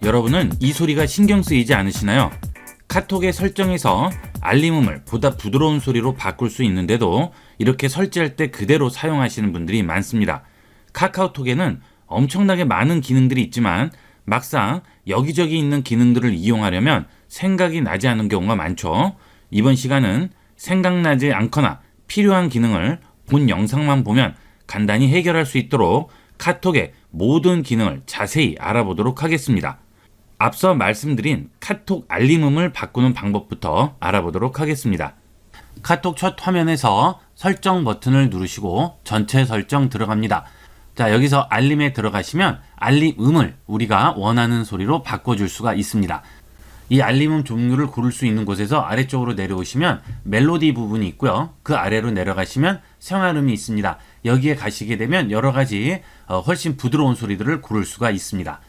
여러분은 이 소리가 신경 쓰이지 않으시나요? 카톡의 설정에서 알림음을 보다 부드러운 소리로 바꿀 수 있는데도 이렇게 설치할 때 그대로 사용하시는 분들이 많습니다. 카카오톡에는 엄청나게 많은 기능들이 있지만 막상 여기저기 있는 기능들을 이용하려면 생각이 나지 않는 경우가 많죠. 이번 시간은 생각나지 않거나 필요한 기능을 본 영상만 보면 간단히 해결할 수 있도록 카톡의 모든 기능을 자세히 알아보도록 하겠습니다. 앞서 말씀드린 카톡 알림음을 바꾸는 방법부터 알아보도록 하겠습니다. 카톡 첫 화면에서 설정 버튼을 누르시고 전체 설정 들어갑니다. 자, 여기서 알림에 들어가시면 알림음을 우리가 원하는 소리로 바꿔줄 수가 있습니다. 이 알림음 종류를 고를 수 있는 곳에서 아래쪽으로 내려오시면 멜로디 부분이 있고요. 그 아래로 내려가시면 생활음이 있습니다. 여기에 가시게 되면 여러 가지 훨씬 부드러운 소리들을 고를 수가 있습니다.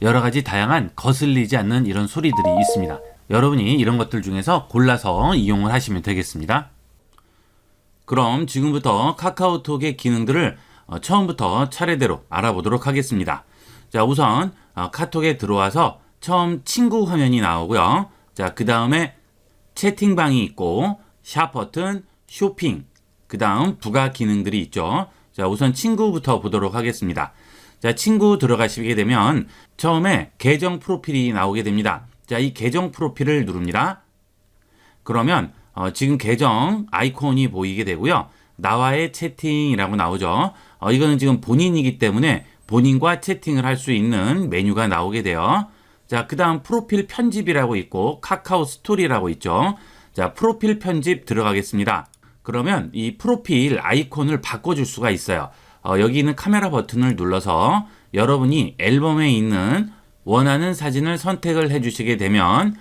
여러 가지 다양한 거슬리지 않는 이런 소리들이 있습니다. 여러분이 이런 것들 중에서 골라서 이용을 하시면 되겠습니다. 그럼 지금부터 카카오톡의 기능들을 처음부터 차례대로 알아보도록 하겠습니다. 자, 우선 카톡에 들어와서 처음 친구 화면이 나오고요. 자, 그 다음에 채팅방이 있고 샵 버튼, 쇼핑, 그 다음 부가 기능들이 있죠. 자, 우선 친구부터 보도록 하겠습니다. 자, 친구 들어가시게 되면 처음에 계정 프로필이 나오게 됩니다. 자, 이 계정 프로필을 누릅니다. 그러면 지금 계정 아이콘이 보이게 되고요. 나와의 채팅이라고 나오죠. 이거는 지금 본인이기 때문에 본인과 채팅을 할 수 있는 메뉴가 나오게 돼요. 자, 그 다음 프로필 편집이라고 있고 카카오 스토리라고 있죠. 자, 프로필 편집 들어가겠습니다. 그러면 이 프로필 아이콘을 바꿔줄 수가 있어요. 여기 있는 카메라 버튼을 눌러서 여러분이 앨범에 있는 원하는 사진을 선택을 해주시게 되면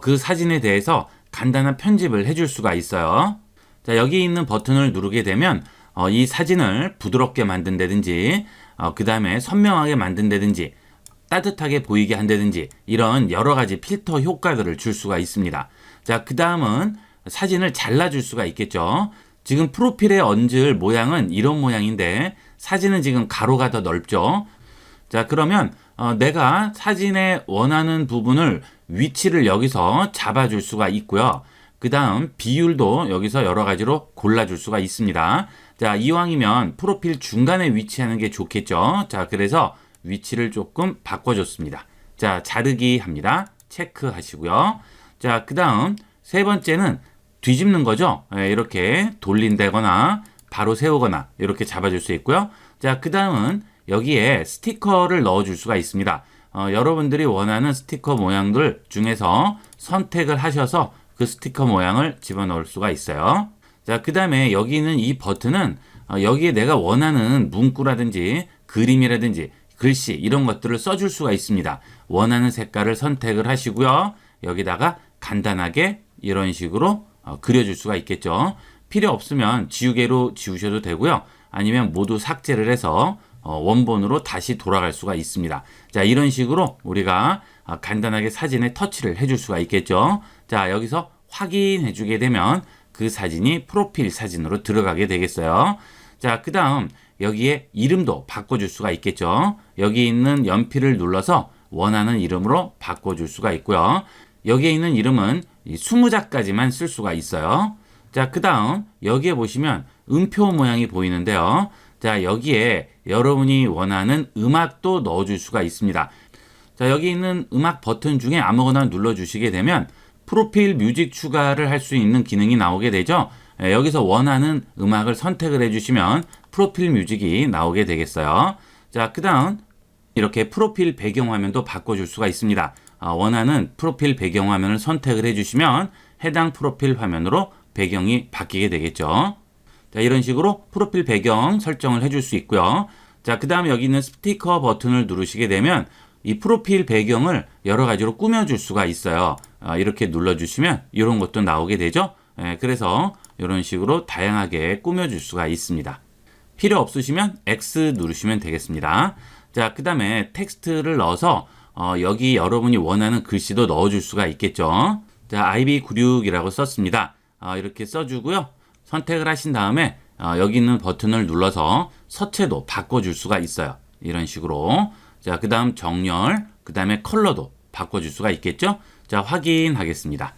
그 사진에 대해서 간단한 편집을 해줄 수가 있어요. 자, 여기 있는 버튼을 누르게 되면 이 사진을 부드럽게 만든다든지 그 다음에 선명하게 만든다든지 따뜻하게 보이게 한다든지 이런 여러 가지 필터 효과들을 줄 수가 있습니다. 자, 그 다음은 사진을 잘라줄 수가 있겠죠. 지금 프로필에 얹을 모양은 이런 모양인데 사진은 지금 가로가 더 넓죠. 자, 그러면 내가 사진에 원하는 부분을 위치를 여기서 잡아줄 수가 있고요. 그 다음 비율도 여기서 여러 가지로 골라줄 수가 있습니다. 자, 이왕이면 프로필 중간에 위치하는 게 좋겠죠. 자, 그래서 위치를 조금 바꿔줬습니다. 자, 자르기 합니다. 체크하시고요. 자, 그 다음 세 번째는 뒤집는 거죠. 이렇게 돌린다거나 바로 세우거나 이렇게 잡아줄 수 있고요. 자, 그 다음은 여기에 스티커를 넣어줄 수가 있습니다. 여러분들이 원하는 스티커 모양들 중에서 선택을 하셔서 그 스티커 모양을 집어넣을 수가 있어요. 자, 그 다음에 여기 있는 이 버튼은 여기에 내가 원하는 문구라든지 그림이라든지 글씨 이런 것들을 써줄 수가 있습니다. 원하는 색깔을 선택을 하시고요. 여기다가 간단하게 이런 식으로 그려줄 수가 있겠죠. 필요 없으면 지우개로 지우셔도 되고요. 아니면 모두 삭제를 해서 원본으로 다시 돌아갈 수가 있습니다. 자, 이런 식으로 우리가 간단하게 사진에 터치를 해줄 수가 있겠죠. 자, 여기서 확인해 주게 되면 그 사진이 프로필 사진으로 들어가게 되겠어요. 자, 그 다음 여기에 이름도 바꿔줄 수가 있겠죠. 여기 있는 연필을 눌러서 원하는 이름으로 바꿔줄 수가 있고요. 여기에 있는 이름은 20자까지만 쓸 수가 있어요. 자, 그 다음 여기에 보시면 음표 모양이 보이는데요. 자, 여기에 여러분이 원하는 음악도 넣어줄 수가 있습니다. 자, 여기 있는 음악 버튼 중에 아무거나 눌러주시게 되면 프로필 뮤직 추가를 할 수 있는 기능이 나오게 되죠. 여기서 원하는 음악을 선택을 해주시면 프로필 뮤직이 나오게 되겠어요. 자, 그 다음 이렇게 프로필 배경화면도 바꿔줄 수가 있습니다. 원하는 프로필 배경화면을 선택을 해주시면 해당 프로필 화면으로 배경이 바뀌게 되겠죠. 자, 이런 식으로 프로필 배경 설정을 해줄 수 있고요. 자, 그 다음에 여기 있는 스티커 버튼을 누르시게 되면 이 프로필 배경을 여러 가지로 꾸며줄 수가 있어요. 이렇게 눌러주시면 이런 것도 나오게 되죠. 그래서 이런 식으로 다양하게 꾸며줄 수가 있습니다. 필요 없으시면 X 누르시면 되겠습니다. 자, 그 다음에 텍스트를 넣어서 여기 여러분이 원하는 글씨도 넣어줄 수가 있겠죠. 자, IB96이라고 썼습니다. 이렇게 써주고요. 선택을 하신 다음에 여기 있는 버튼을 눌러서 서체도 바꿔줄 수가 있어요. 이런 식으로. 자, 그 다음 정렬, 그 다음에 컬러도 바꿔줄 수가 있겠죠? 자, 확인하겠습니다.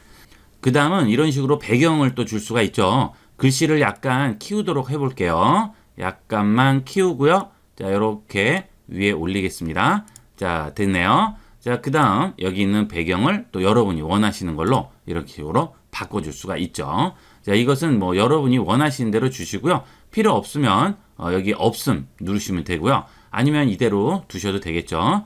그 다음은 이런 식으로 배경을 또 줄 수가 있죠. 글씨를 약간 키우도록 해볼게요. 약간만 키우고요. 자, 이렇게 위에 올리겠습니다. 자, 됐네요. 자, 그 다음 여기 있는 배경을 또 여러분이 원하시는 걸로 이렇게 식으로 바꿔줄 수가 있죠. 자, 이것은 뭐 여러분이 원하시는 대로 주시고요. 필요 없으면 여기 없음 누르시면 되고요. 아니면 이대로 두셔도 되겠죠.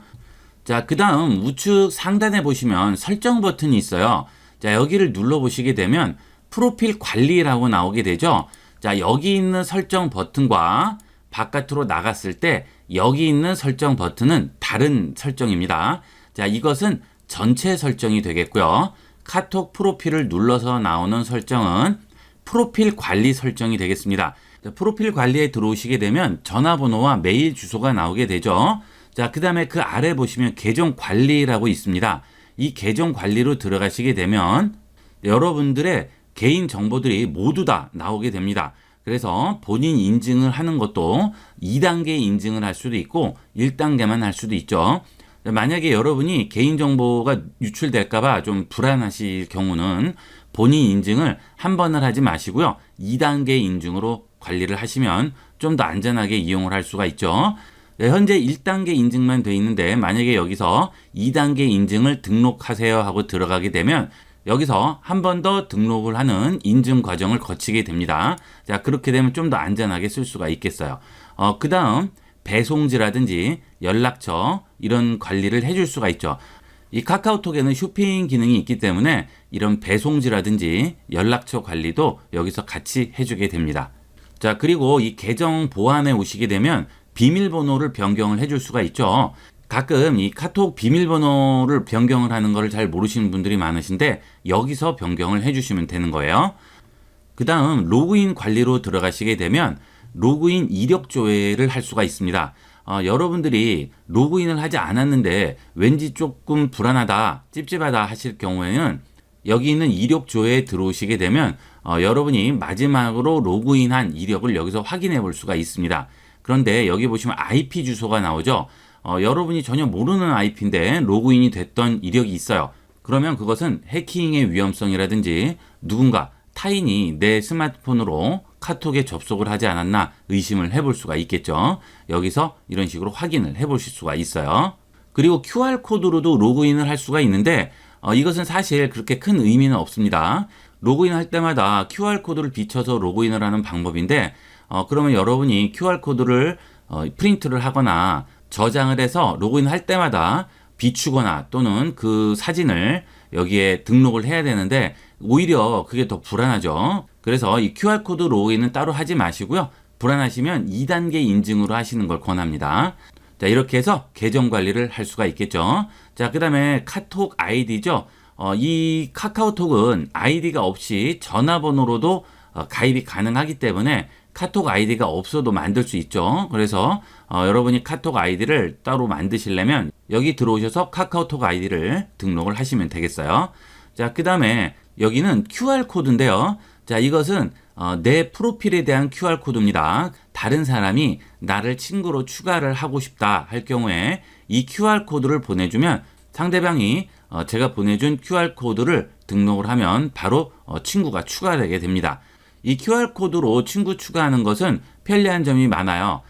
자, 그 다음 우측 상단에 보시면 설정 버튼이 있어요. 자, 여기를 눌러보시게 되면 프로필 관리라고 나오게 되죠. 자, 여기 있는 설정 버튼과 바깥으로 나갔을 때 여기 있는 설정 버튼은 다른 설정입니다. 자, 이것은 전체 설정이 되겠고요. 카톡 프로필을 눌러서 나오는 설정은 프로필 관리 설정이 되겠습니다. 자, 프로필 관리에 들어오시게 되면 전화번호와 메일 주소가 나오게 되죠. 자, 그 다음에 그 아래 보시면 계정 관리라고 있습니다. 이 계정 관리로 들어가시게 되면 여러분들의 개인 정보들이 모두 다 나오게 됩니다. 그래서 본인 인증을 하는 것도 2단계 인증을 할 수도 있고 1단계만 할 수도 있죠. 만약에 여러분이 개인정보가 유출될까봐 좀 불안하실 경우는 본인 인증을 한 번을 하지 마시고요. 2단계 인증으로 관리를 하시면 좀 더 안전하게 이용을 할 수가 있죠. 현재 1단계 인증만 돼 있는데 만약에 여기서 2단계 인증을 등록하세요 하고 들어가게 되면 여기서 한 번 더 등록을 하는 인증 과정을 거치게 됩니다. 자, 그렇게 되면 좀 더 안전하게 쓸 수가 있겠어요. 그 다음 배송지라든지 연락처 이런 관리를 해줄 수가 있죠. 이 카카오톡에는 쇼핑 기능이 있기 때문에 이런 배송지라든지 연락처 관리도 여기서 같이 해주게 됩니다. 자, 그리고 이 계정 보안에 오시게 되면 비밀번호를 변경을 해줄 수가 있죠. 가끔 이 카톡 비밀번호를 변경을 하는 것을 잘 모르시는 분들이 많으신데 여기서 변경을 해주시면 되는 거예요. 그 다음 로그인 관리로 들어가시게 되면 로그인 이력 조회를 할 수가 있습니다. 여러분들이 로그인을 하지 않았는데 왠지 조금 불안하다, 찝찝하다 하실 경우에는 여기 있는 이력 조회에 들어오시게 되면 여러분이 마지막으로 로그인한 이력을 여기서 확인해 볼 수가 있습니다. 그런데 여기 보시면 IP 주소가 나오죠. 여러분이 전혀 모르는 IP인데 로그인이 됐던 이력이 있어요. 그러면 그것은 해킹의 위험성이라든지 누군가 타인이 내 스마트폰으로 카톡에 접속을 하지 않았나 의심을 해볼 수가 있겠죠. 여기서 이런 식으로 확인을 해보실 수가 있어요. 그리고 QR코드로도 로그인을 할 수가 있는데 이것은 사실 그렇게 큰 의미는 없습니다. 로그인 할 때마다 QR코드를 비춰서 로그인을 하는 방법인데 그러면 여러분이 QR코드를 프린트를 하거나 저장을 해서 로그인할 때마다 비추거나 또는 그 사진을 여기에 등록을 해야 되는데 오히려 그게 더 불안하죠. 그래서 이 QR코드 로그인은 따로 하지 마시고요. 불안하시면 2단계 인증으로 하시는 걸 권합니다. 자, 이렇게 해서 계정 관리를 할 수가 있겠죠. 자, 그 다음에 카톡 아이디죠. 이 카카오톡은 아이디가 없이 전화번호로도 가입이 가능하기 때문에 카톡 아이디가 없어도 만들 수 있죠. 그래서 여러분이 카톡 아이디를 따로 만드시려면 여기 들어오셔서 카카오톡 아이디를 등록을 하시면 되겠어요. 자, 그 다음에 여기는 QR코드인데요. 자, 이것은 내 프로필에 대한 QR코드입니다. 다른 사람이 나를 친구로 추가를 하고 싶다 할 경우에 이 QR코드를 보내주면 상대방이 제가 보내준 QR코드를 등록을 하면 바로 친구가 추가되게 됩니다. 이 QR코드로 친구 추가하는 것은 편리한 점이 많아요.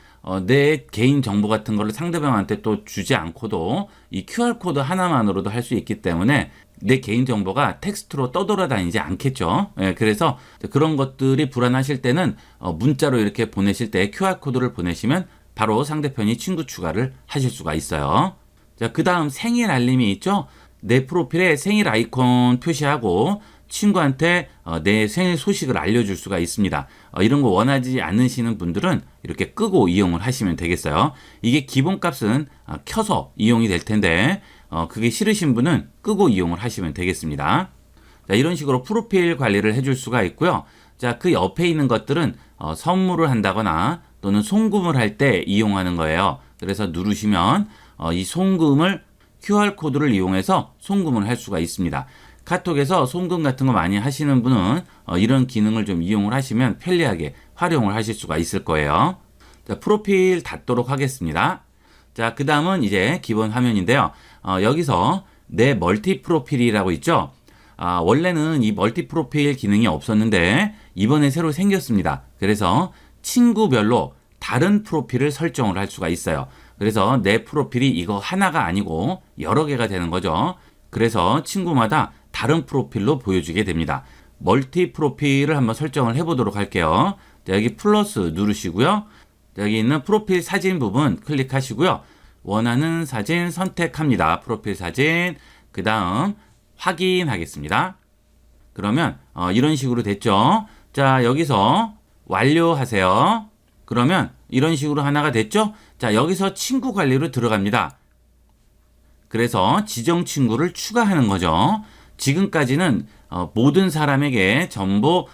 내 개인 정보 같은 거를 상대방한테 또 주지 않고도 이 QR코드 하나만으로도 할 수 있기 때문에 내 개인 정보가 텍스트로 떠돌아다니지 않겠죠. 예, 그래서 그런 것들이 불안하실 때는 문자로 이렇게 보내실 때 QR코드를 보내시면 바로 상대편이 친구 추가를 하실 수가 있어요. 자, 그 다음 생일 알림이 있죠. 내 프로필에 생일 아이콘 표시하고 친구한테 내 생일 소식을 알려줄 수가 있습니다. 이런 거 원하지 않으시는 분들은 이렇게 끄고 이용을 하시면 되겠어요. 이게 기본값은 켜서 이용이 될 텐데 그게 싫으신 분은 끄고 이용을 하시면 되겠습니다. 자, 이런 식으로 프로필 관리를 해줄 수가 있고요. 자, 그 옆에 있는 것들은 선물을 한다거나 또는 송금을 할 때 이용하는 거예요. 그래서 누르시면 이 송금을 QR코드를 이용해서 송금을 할 수가 있습니다. 카톡에서 송금 같은 거 많이 하시는 분은 이런 기능을 좀 이용을 하시면 편리하게 활용을 하실 수가 있을 거예요. 자, 프로필 닫도록 하겠습니다. 자, 그 다음은 이제 기본 화면인데요. 여기서 내 멀티 프로필이라고 있죠. 원래는 이 멀티 프로필 기능이 없었는데 이번에 새로 생겼습니다. 그래서 친구별로 다른 프로필을 설정을 할 수가 있어요. 그래서 내 프로필이 이거 하나가 아니고 여러 개가 되는 거죠. 그래서 친구마다 다른 프로필로 보여주게 됩니다. 멀티 프로필을 한번 설정을 해보도록 할게요. 자, 여기 플러스 누르시고요. 여기 있는 프로필 사진 부분 클릭하시고요. 원하는 사진 선택합니다. 프로필 사진. 그 다음 확인하겠습니다. 그러면 이런 식으로 됐죠. 자, 여기서 완료하세요. 그러면 이런 식으로 하나가 됐죠. 자, 여기서 친구 관리로 들어갑니다. 그래서 지정 친구를 추가하는 거죠. 지금까지는 모든 사람에게 전부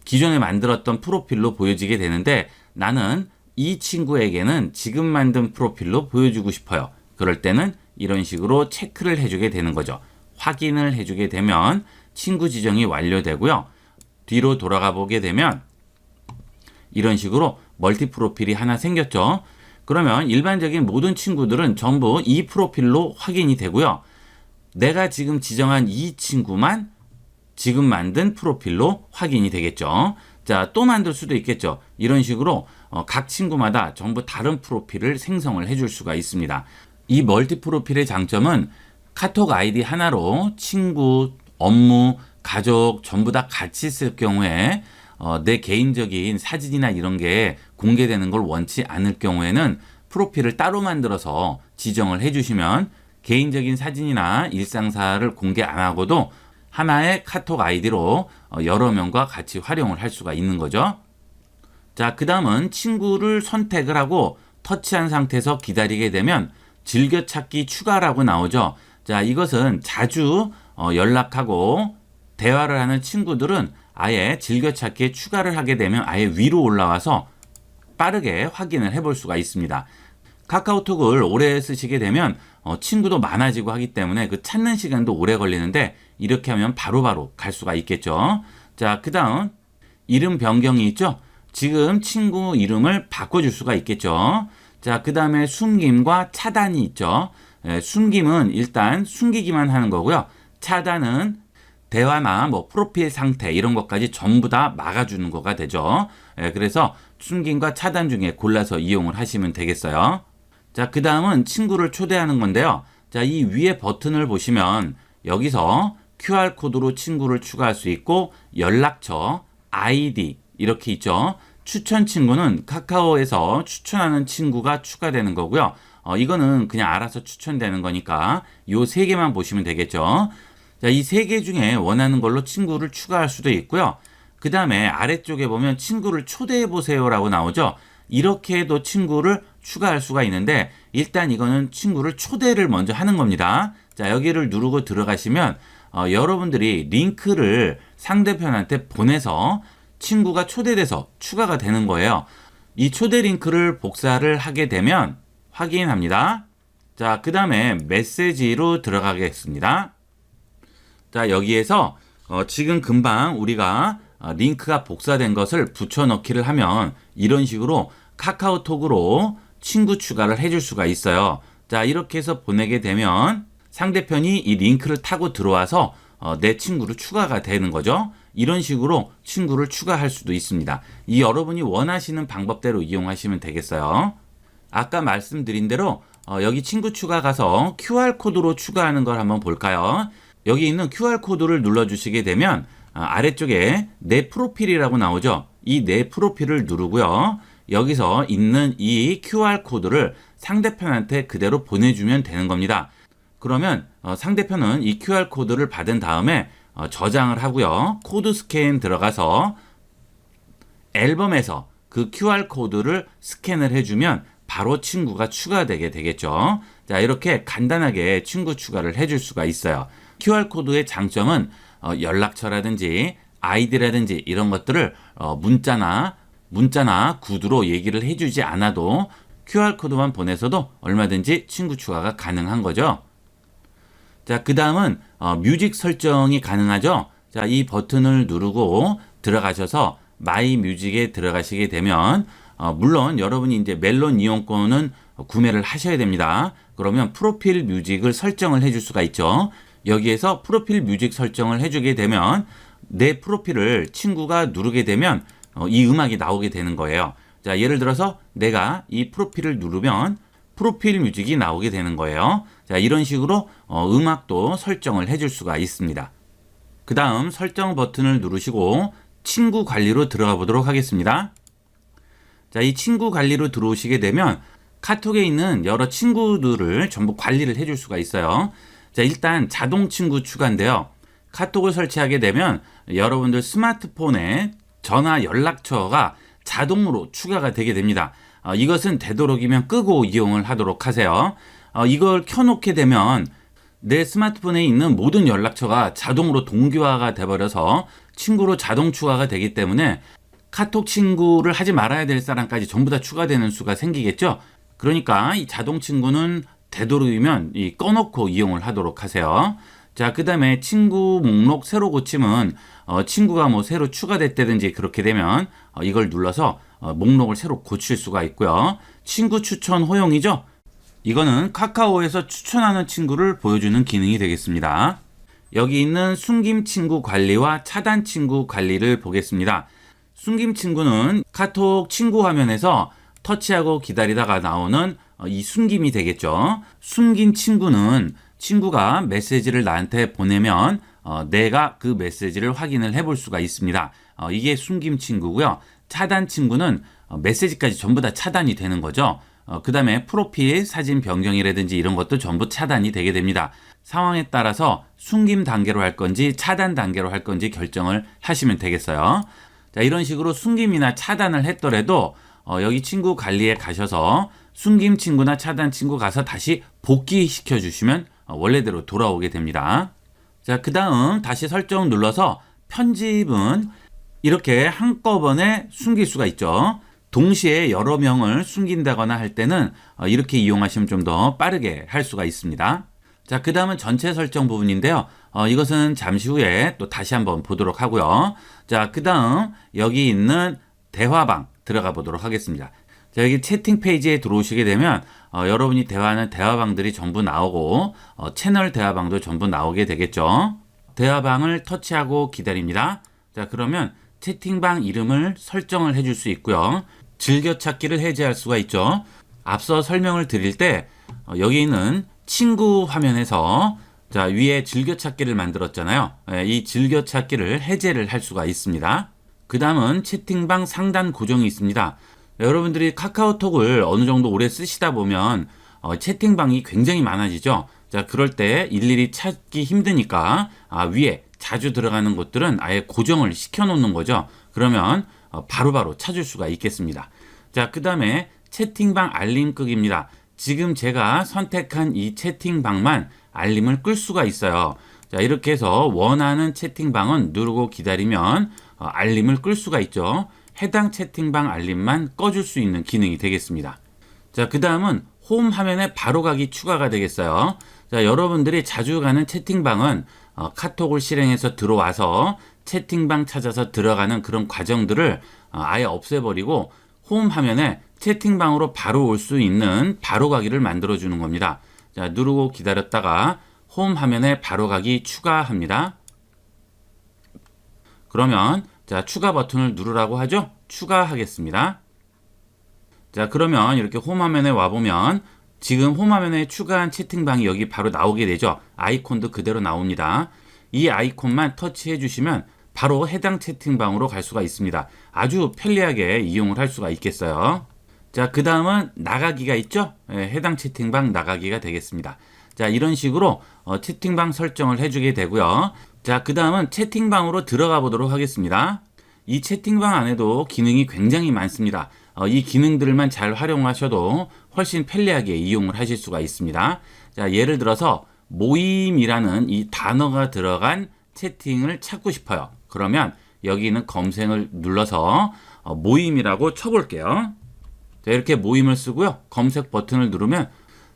기존에 만들었던 프로필로 보여지게 되는데 나는 이 친구에게는 지금 만든 프로필로 보여주고 싶어요. 그럴 때는 이런 식으로 체크를 해주게 되는 거죠. 확인을 해주게 되면 친구 지정이 완료되고요. 뒤로 돌아가 보게 되면 이런 식으로 멀티 프로필이 하나 생겼죠. 그러면 일반적인 모든 친구들은 전부 이 프로필로 확인이 되고요. 내가 지금 지정한 이 친구만 지금 만든 프로필로 확인이 되겠죠. 자, 또 만들 수도 있겠죠. 이런 식으로 각 친구마다 전부 다른 프로필을 생성을 해줄 수가 있습니다. 이 멀티 프로필의 장점은 카톡 아이디 하나로 친구, 업무, 가족 전부 다 같이 쓸 경우에 내 개인적인 사진이나 이런 게 공개되는 걸 원치 않을 경우에는 프로필을 따로 만들어서 지정을 해주시면 개인적인 사진이나 일상사를 공개 안 하고도 하나의 카톡 아이디로 여러 명과 같이 활용을 할 수가 있는 거죠. 자, 그 다음은 친구를 선택을 하고 터치한 상태에서 기다리게 되면 즐겨찾기 추가라고 나오죠. 자, 이것은 자주 연락하고 대화를 하는 친구들은 아예 즐겨찾기에 추가를 하게 되면 아예 위로 올라와서 빠르게 확인을 해볼 수가 있습니다. 카카오톡을 오래 쓰시게 되면 친구도 많아지고 하기 때문에 그 찾는 시간도 오래 걸리는데 이렇게 하면 바로바로 갈 수가 있겠죠. 자, 그 다음 이름 변경이 있죠. 지금 친구 이름을 바꿔줄 수가 있겠죠. 자, 그 다음에 숨김과 차단이 있죠. 숨김은 일단 숨기기만 하는 거고요. 차단은 대화나 뭐 프로필 상태 이런 것까지 전부 다 막아주는 거가 되죠. 그래서 숨김과 차단 중에 골라서 이용을 하시면 되겠어요. 자, 그 다음은 친구를 초대하는 건데요. 자, 이 위에 버튼을 보시면 여기서 QR코드로 친구를 추가할 수 있고 연락처, 아이디 이렇게 있죠. 추천 친구는 카카오에서 추천하는 친구가 추가되는 거고요. 이거는 그냥 알아서 추천되는 거니까 요 세 개만 보시면 되겠죠. 자, 이 세 개 중에 원하는 걸로 친구를 추가할 수도 있고요. 그 다음에 아래쪽에 보면 친구를 초대해 보세요라고 나오죠. 이렇게 해도 친구를 추가할 수가 있는데 일단 이거는 친구를 초대를 먼저 하는 겁니다. 자, 여기를 누르고 들어가시면 여러분들이 링크를 상대편한테 보내서 친구가 초대돼서 추가가 되는 거예요. 이 초대 링크를 복사를 하게 되면 확인합니다. 자, 그 다음에 메시지로 들어가겠습니다. 자, 여기에서 지금 금방 우리가 링크가 복사된 것을 붙여넣기를 하면 이런 식으로 카카오톡으로 친구 추가를 해줄 수가 있어요. 자, 이렇게 해서 보내게 되면 상대편이 이 링크를 타고 들어와서 내 친구로 추가가 되는 거죠. 이런 식으로 친구를 추가할 수도 있습니다. 이 여러분이 원하시는 방법대로 이용하시면 되겠어요. 아까 말씀드린 대로 여기 친구 추가 가서 QR코드로 추가하는 걸 한번 볼까요? 여기 있는 QR코드를 눌러주시게 되면 아래쪽에 내 프로필이라고 나오죠. 이 내 프로필을 누르고요. 여기서 있는 이 QR코드를 상대편한테 그대로 보내주면 되는 겁니다. 그러면 상대편은 이 QR코드를 받은 다음에 저장을 하고요. 코드 스캔 들어가서 앨범에서 그 QR코드를 스캔을 해주면 바로 친구가 추가되게 되겠죠. 자, 이렇게 간단하게 친구 추가를 해줄 수가 있어요. QR코드의 장점은 연락처라든지 아이디라든지 이런 것들을 문자나 구두로 얘기를 해주지 않아도 QR코드만 보내서도 얼마든지 친구 추가가 가능한 거죠. 자, 그 다음은 뮤직 설정이 가능하죠. 자, 이 버튼을 누르고 들어가셔서 마이 뮤직에 들어가시게 되면 물론 여러분이 이제 멜론 이용권은 구매를 하셔야 됩니다. 그러면 프로필 뮤직을 설정을 해줄 수가 있죠. 여기에서 프로필 뮤직 설정을 해주게 되면 내 프로필을 친구가 누르게 되면 이 음악이 나오게 되는 거예요. 자, 예를 들어서 내가 이 프로필을 누르면 프로필 뮤직이 나오게 되는 거예요. 자, 이런 식으로 음악도 설정을 해줄 수가 있습니다. 그 다음 설정 버튼을 누르시고 친구 관리로 들어가 보도록 하겠습니다. 자, 이 친구 관리로 들어오시게 되면 카톡에 있는 여러 친구들을 전부 관리를 해줄 수가 있어요. 자, 일단 자동 친구 추가인데요. 카톡을 설치하게 되면 여러분들 스마트폰에 전화 연락처가 자동으로 추가가 되게 됩니다. 이것은 되도록이면 끄고 이용을 하도록 하세요. 이걸 켜놓게 되면 내 스마트폰에 있는 모든 연락처가 자동으로 동기화가 돼버려서 친구로 자동 추가가 되기 때문에 카톡 친구를 하지 말아야 될 사람까지 전부 다 추가되는 수가 생기겠죠. 그러니까 이 자동 친구는 되도록이면 꺼놓고 이용을 하도록 하세요. 자, 그 다음에 친구 목록 새로 고침은 친구가 뭐 새로 추가됐다든지 그렇게 되면 이걸 눌러서 목록을 새로 고칠 수가 있고요. 친구 추천 허용이죠. 이거는 카카오에서 추천하는 친구를 보여주는 기능이 되겠습니다. 여기 있는 숨김 친구 관리와 차단 친구 관리를 보겠습니다. 숨김 친구는 카톡 친구 화면에서 터치하고 기다리다가 나오는 이 숨김이 되겠죠. 숨긴 친구는 친구가 메시지를 나한테 보내면 내가 그 메시지를 확인을 해볼 수가 있습니다. 이게 숨김 친구고요. 차단 친구는 메시지까지 전부 다 차단이 되는 거죠. 그 다음에 프로필 사진 변경이라든지 이런 것도 전부 차단이 되게 됩니다. 상황에 따라서 숨김 단계로 할 건지 차단 단계로 할 건지 결정을 하시면 되겠어요. 자, 이런 식으로 숨김이나 차단을 했더라도 여기 친구 관리에 가셔서 숨김 친구나 차단 친구 가서 다시 복귀시켜 주시면 원래대로 돌아오게 됩니다. 자, 그 다음 다시 설정 눌러서 편집은 이렇게 한꺼번에 숨길 수가 있죠. 동시에 여러 명을 숨긴다거나 할 때는 이렇게 이용하시면 좀 더 빠르게 할 수가 있습니다. 자, 그 다음은 전체 설정 부분인데요. 이것은 잠시 후에 또 다시 한번 보도록 하고요. 자, 그 다음 여기 있는 대화방 들어가 보도록 하겠습니다. 자, 여기 채팅 페이지에 들어오시게 되면 여러분이 대화하는 대화방들이 전부 나오고 채널 대화방도 전부 나오게 되겠죠. 대화방을 터치하고 기다립니다. 자, 그러면 채팅방 이름을 설정을 해줄 수 있고요. 즐겨찾기를 해제할 수가 있죠. 앞서 설명을 드릴 때 여기 있는 친구 화면에서 자, 위에 즐겨찾기를 만들었잖아요. 이 즐겨찾기를 해제를 할 수가 있습니다. 그 다음은 채팅방 상단 고정이 있습니다. 여러분들이 카카오톡을 어느 정도 오래 쓰시다 보면 채팅방이 굉장히 많아지죠. 자, 그럴 때 일일이 찾기 힘드니까 위에 자주 들어가는 곳들은 아예 고정을 시켜 놓는 거죠. 그러면 바로바로 찾을 수가 있겠습니다. 자, 그 다음에 채팅방 알림 끄기입니다. 지금 제가 선택한 이 채팅방만 알림을 끌 수가 있어요. 자, 이렇게 해서 원하는 채팅방은 누르고 기다리면 알림을 끌 수가 있죠. 해당 채팅방 알림만 꺼줄 수 있는 기능이 되겠습니다. 자, 그 다음은 홈 화면에 바로 가기 추가가 되겠어요. 자, 여러분들이 자주 가는 채팅방은 카톡을 실행해서 들어와서 채팅방 찾아서 들어가는 그런 과정들을 아예 없애버리고 홈 화면에 채팅방으로 바로 올 수 있는 바로 가기를 만들어 주는 겁니다. 자, 누르고 기다렸다가 홈 화면에 바로 가기 추가합니다. 그러면 자, 추가 버튼을 누르라고 하죠. 추가하겠습니다. 자, 그러면 이렇게 홈 화면에 와보면 지금 홈 화면에 추가한 채팅방이 여기 바로 나오게 되죠. 아이콘도 그대로 나옵니다. 이 아이콘만 터치해 주시면 바로 해당 채팅방으로 갈 수가 있습니다. 아주 편리하게 이용을 할 수가 있겠어요. 자, 그 다음은 나가기가 있죠. 해당 채팅방 나가기가 되겠습니다. 자, 이런 식으로 채팅방 설정을 해주게 되고요. 자, 그 다음은 채팅방으로 들어가 보도록 하겠습니다. 이 채팅방 안에도 기능이 굉장히 많습니다. 이 기능들만 잘 활용하셔도 훨씬 편리하게 이용을 하실 수가 있습니다. 자, 예를 들어서 모임이라는 이 단어가 들어간 채팅을 찾고 싶어요. 그러면 여기 있는 검색을 눌러서 모임이라고 쳐볼게요. 자, 이렇게 모임을 쓰고요. 검색 버튼을 누르면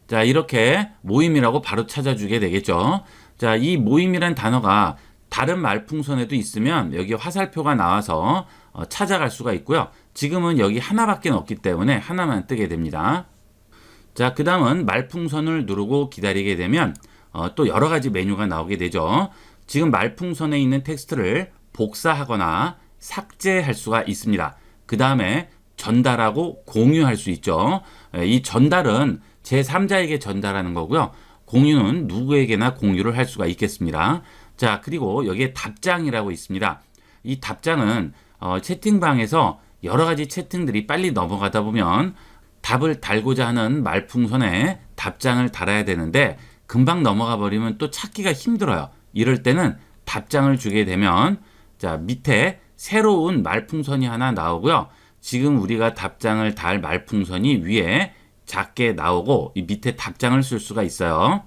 자, 이렇게 모임이라고 바로 찾아주게 되겠죠. 자, 이 모임이란 단어가 다른 말풍선에도 있으면 여기 화살표가 나와서 찾아갈 수가 있고요. 지금은 여기 하나밖에 없기 때문에 하나만 뜨게 됩니다. 자, 그 다음은 말풍선을 누르고 기다리게 되면 또 여러 가지 메뉴가 나오게 되죠. 지금 말풍선에 있는 텍스트를 복사하거나 삭제할 수가 있습니다. 그 다음에 전달하고 공유할 수 있죠. 이 전달은 제3자에게 전달하는 거고요. 공유는 누구에게나 공유를 할 수가 있겠습니다. 자, 그리고 여기에 답장이라고 있습니다. 이 답장은 채팅방에서 여러 가지 채팅들이 빨리 넘어가다 보면 답을 달고자 하는 말풍선에 답장을 달아야 되는데 금방 넘어가 버리면 또 찾기가 힘들어요. 이럴 때는 답장을 주게 되면 자, 밑에 새로운 말풍선이 하나 나오고요. 지금 우리가 답장을 달 말풍선이 위에 작게 나오고 이 밑에 답장을 쓸 수가 있어요.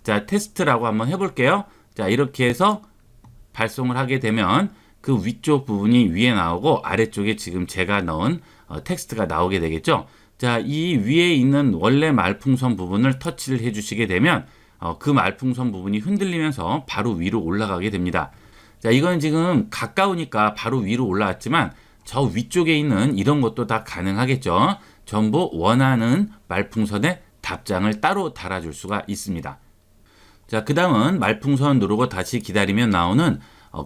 자, 테스트라고 한번 해볼게요. 자, 이렇게 해서 발송을 하게 되면 그 위쪽 부분이 위에 나오고 아래쪽에 지금 제가 넣은 텍스트가 나오게 되겠죠. 자, 이 위에 있는 원래 말풍선 부분을 터치를 해주시게 되면 그 말풍선 부분이 흔들리면서 바로 위로 올라가게 됩니다. 자, 이건 지금 가까우니까 바로 위로 올라왔지만 저 위쪽에 있는 이런 것도 다 가능하겠죠. 전부 원하는 말풍선에 답장을 따로 달아줄 수가 있습니다. 자, 그 다음은 말풍선 누르고 다시 기다리면 나오는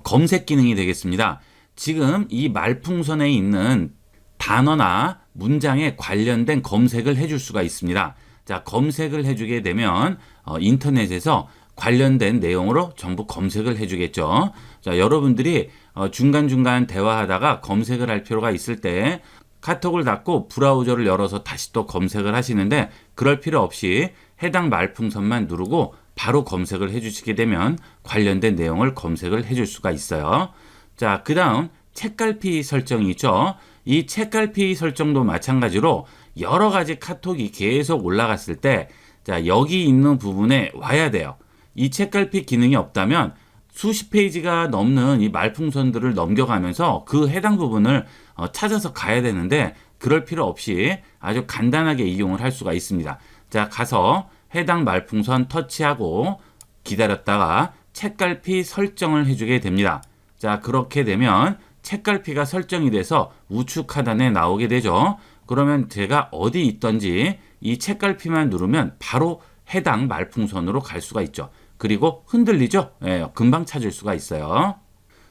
검색 기능이 되겠습니다. 지금 이 말풍선에 있는 단어나 문장에 관련된 검색을 해줄 수가 있습니다. 자, 검색을 해주게 되면 인터넷에서 관련된 내용으로 전부 검색을 해주겠죠. 자, 여러분들이 중간중간 대화하다가 검색을 할 필요가 있을 때 카톡을 닫고 브라우저를 열어서 다시 또 검색을 하시는데 그럴 필요 없이 해당 말풍선만 누르고 바로 검색을 해주시게 되면 관련된 내용을 검색을 해줄 수가 있어요. 자, 그 다음 책갈피 설정이 있죠. 이 책갈피 설정도 마찬가지로 여러 가지 카톡이 계속 올라갔을 때 자, 여기 있는 부분에 와야 돼요. 이 책갈피 기능이 없다면 수십 페이지가 넘는 이 말풍선들을 넘겨가면서 그 해당 부분을 찾아서 가야 되는데 그럴 필요 없이 아주 간단하게 이용을 할 수가 있습니다. 자, 가서 해당 말풍선 터치하고 기다렸다가 책갈피 설정을 해주게 됩니다. 자, 그렇게 되면 책갈피가 설정이 돼서 우측 하단에 나오게 되죠. 그러면 제가 어디 있던지 이 책갈피만 누르면 바로 해당 말풍선으로 갈 수가 있죠. 그리고 흔들리죠? 예, 금방 찾을 수가 있어요.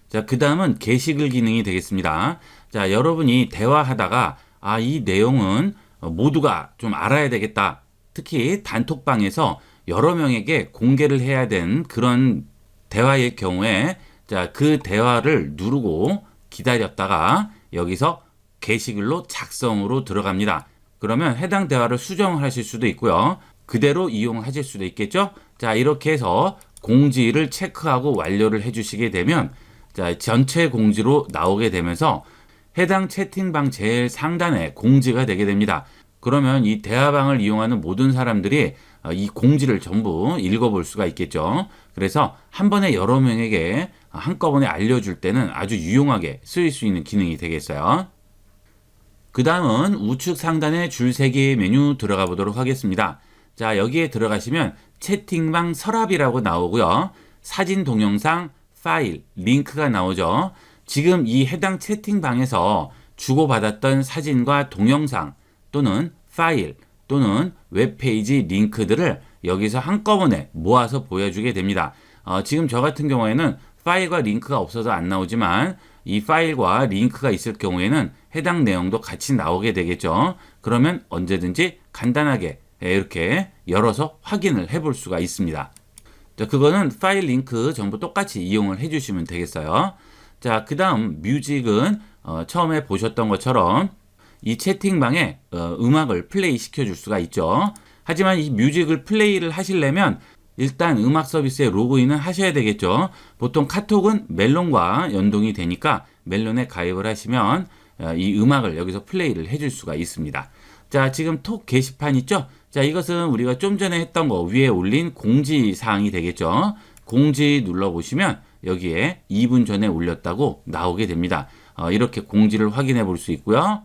자, 그 다음은 게시글 기능이 되겠습니다. 자, 여러분이 대화하다가 이 내용은 모두가 좀 알아야 되겠다. 특히 단톡방에서 여러 명에게 공개를 해야 되는 그런 대화의 경우에 자, 그 대화를 누르고 기다렸다가 여기서 게시글로 작성으로 들어갑니다. 그러면 해당 대화를 수정하실 수도 있고요. 그대로 이용하실 수도 있겠죠. 자, 이렇게 해서 공지를 체크하고 완료를 해주시게 되면 자, 전체 공지로 나오게 되면서 해당 채팅방 제일 상단에 공지가 되게 됩니다. 그러면 이 대화방을 이용하는 모든 사람들이 이 공지를 전부 읽어볼 수가 있겠죠. 그래서 한 번에 여러 명에게 한꺼번에 알려줄 때는 아주 유용하게 쓰일 수 있는 기능이 되겠어요. 그 다음은 우측 상단의 줄세기 메뉴 들어가 보도록 하겠습니다. 자, 여기에 들어가시면 채팅방 서랍이라고 나오고요. 사진, 동영상, 파일, 링크가 나오죠. 지금 이 해당 채팅방에서 주고받았던 사진과 동영상 또는 파일 또는 웹페이지 링크들을 여기서 한꺼번에 모아서 보여주게 됩니다. 지금 저 같은 경우에는 파일과 링크가 없어서 안 나오지만 이 파일과 링크가 있을 경우에는 해당 내용도 같이 나오게 되겠죠. 그러면 언제든지 간단하게 이렇게 열어서 확인을 해볼 수가 있습니다. 자, 그거는 파일 링크 전부 똑같이 이용을 해주시면 되겠어요. 자, 그 다음 뮤직은 처음에 보셨던 것처럼 이 채팅방에 음악을 플레이 시켜줄 수가 있죠. 하지만 이 뮤직을 플레이를 하시려면 일단 음악 서비스에 로그인을 하셔야 되겠죠. 보통 카톡은 멜론과 연동이 되니까 멜론에 가입을 하시면 이 음악을 여기서 플레이를 해줄 수가 있습니다. 자, 지금 톡 게시판 있죠? 자, 이것은 우리가 좀 전에 했던 거 위에 올린 공지 사항이 되겠죠. 공지 눌러보시면 여기에 2분 전에 올렸다고 나오게 됩니다. 이렇게 공지를 확인해 볼 수 있고요.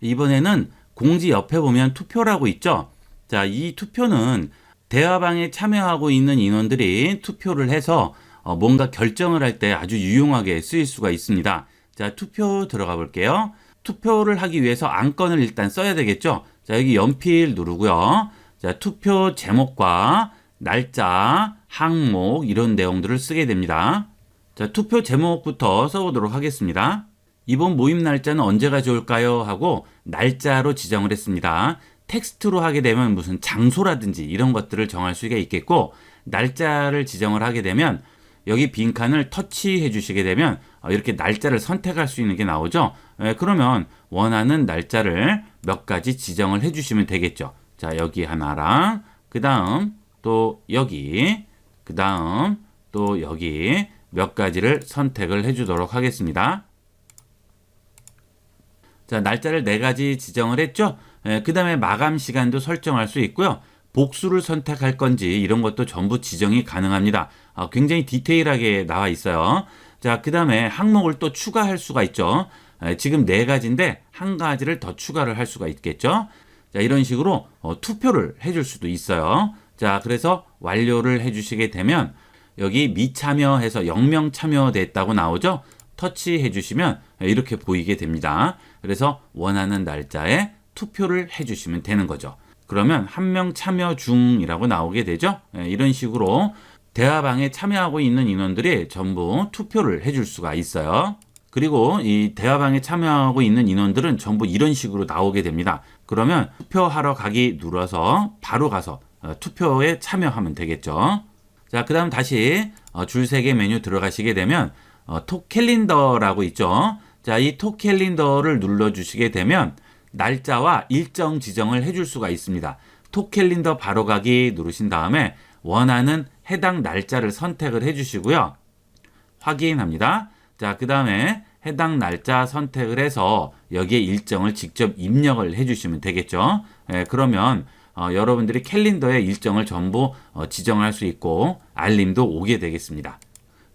이번에는 공지 옆에 보면 투표라고 있죠. 자, 이 투표는 대화방에 참여하고 있는 인원들이 투표를 해서 뭔가 결정을 할 때 아주 유용하게 쓰일 수가 있습니다. 자, 투표 들어가 볼게요. 투표를 하기 위해서 안건을 일단 써야 되겠죠. 자, 여기 연필 누르고요. 자, 투표 제목과 날짜, 항목 이런 내용들을 쓰게 됩니다. 자, 투표 제목부터 써보도록 하겠습니다. 이번 모임 날짜는 언제가 좋을까요? 하고 날짜로 지정을 했습니다. 텍스트로 하게 되면 무슨 장소라든지 이런 것들을 정할 수가 있겠고, 날짜를 지정을 하게 되면 여기 빈칸을 터치해 주시게 되면 이렇게 날짜를 선택할 수 있는 게 나오죠. 그러면 원하는 날짜를 몇 가지 지정을 해 주시면 되겠죠. 자, 여기 하나랑 그 다음 또 여기 그 다음 또 여기 몇 가지를 선택을 해 주도록 하겠습니다. 자, 날짜를 4가지 지정을 했죠. 그 다음에 마감 시간도 설정할 수 있고요. 복수를 선택할 건지 이런 것도 전부 지정이 가능합니다. 굉장히 디테일하게 나와 있어요. 자, 그 다음에 항목을 또 추가할 수가 있죠. 지금 4가지인데 한 가지를 더 추가를 할 수가 있겠죠. 자, 이런 식으로 투표를 해줄 수도 있어요. 자, 그래서 완료를 해주시게 되면 여기 미참여해서 0명 참여됐다고 나오죠. 터치해 주시면 이렇게 보이게 됩니다. 그래서 원하는 날짜에 투표를 해주시면 되는 거죠. 그러면 1명 참여 중이라고 나오게 되죠. 이런 식으로 대화방에 참여하고 있는 인원들이 전부 투표를 해줄 수가 있어요. 그리고 이 대화방에 참여하고 있는 인원들은 전부 이런 식으로 나오게 됩니다. 그러면 투표하러 가기 눌러서 바로 가서 투표에 참여하면 되겠죠. 자, 그 다음 다시 줄세개 메뉴 들어가시게 되면 톡 캘린더라고 있죠. 자, 이 톡 캘린더를 눌러주시게 되면 날짜와 일정 지정을 해줄 수가 있습니다. 톡 캘린더 바로 가기 누르신 다음에 원하는 해당 날짜를 선택을 해주시고요. 확인합니다. 자, 그 다음에 해당 날짜 선택을 해서 여기에 일정을 직접 입력을 해주시면 되겠죠. 그러면 여러분들이 캘린더에 일정을 전부 지정할 수 있고 알림도 오게 되겠습니다.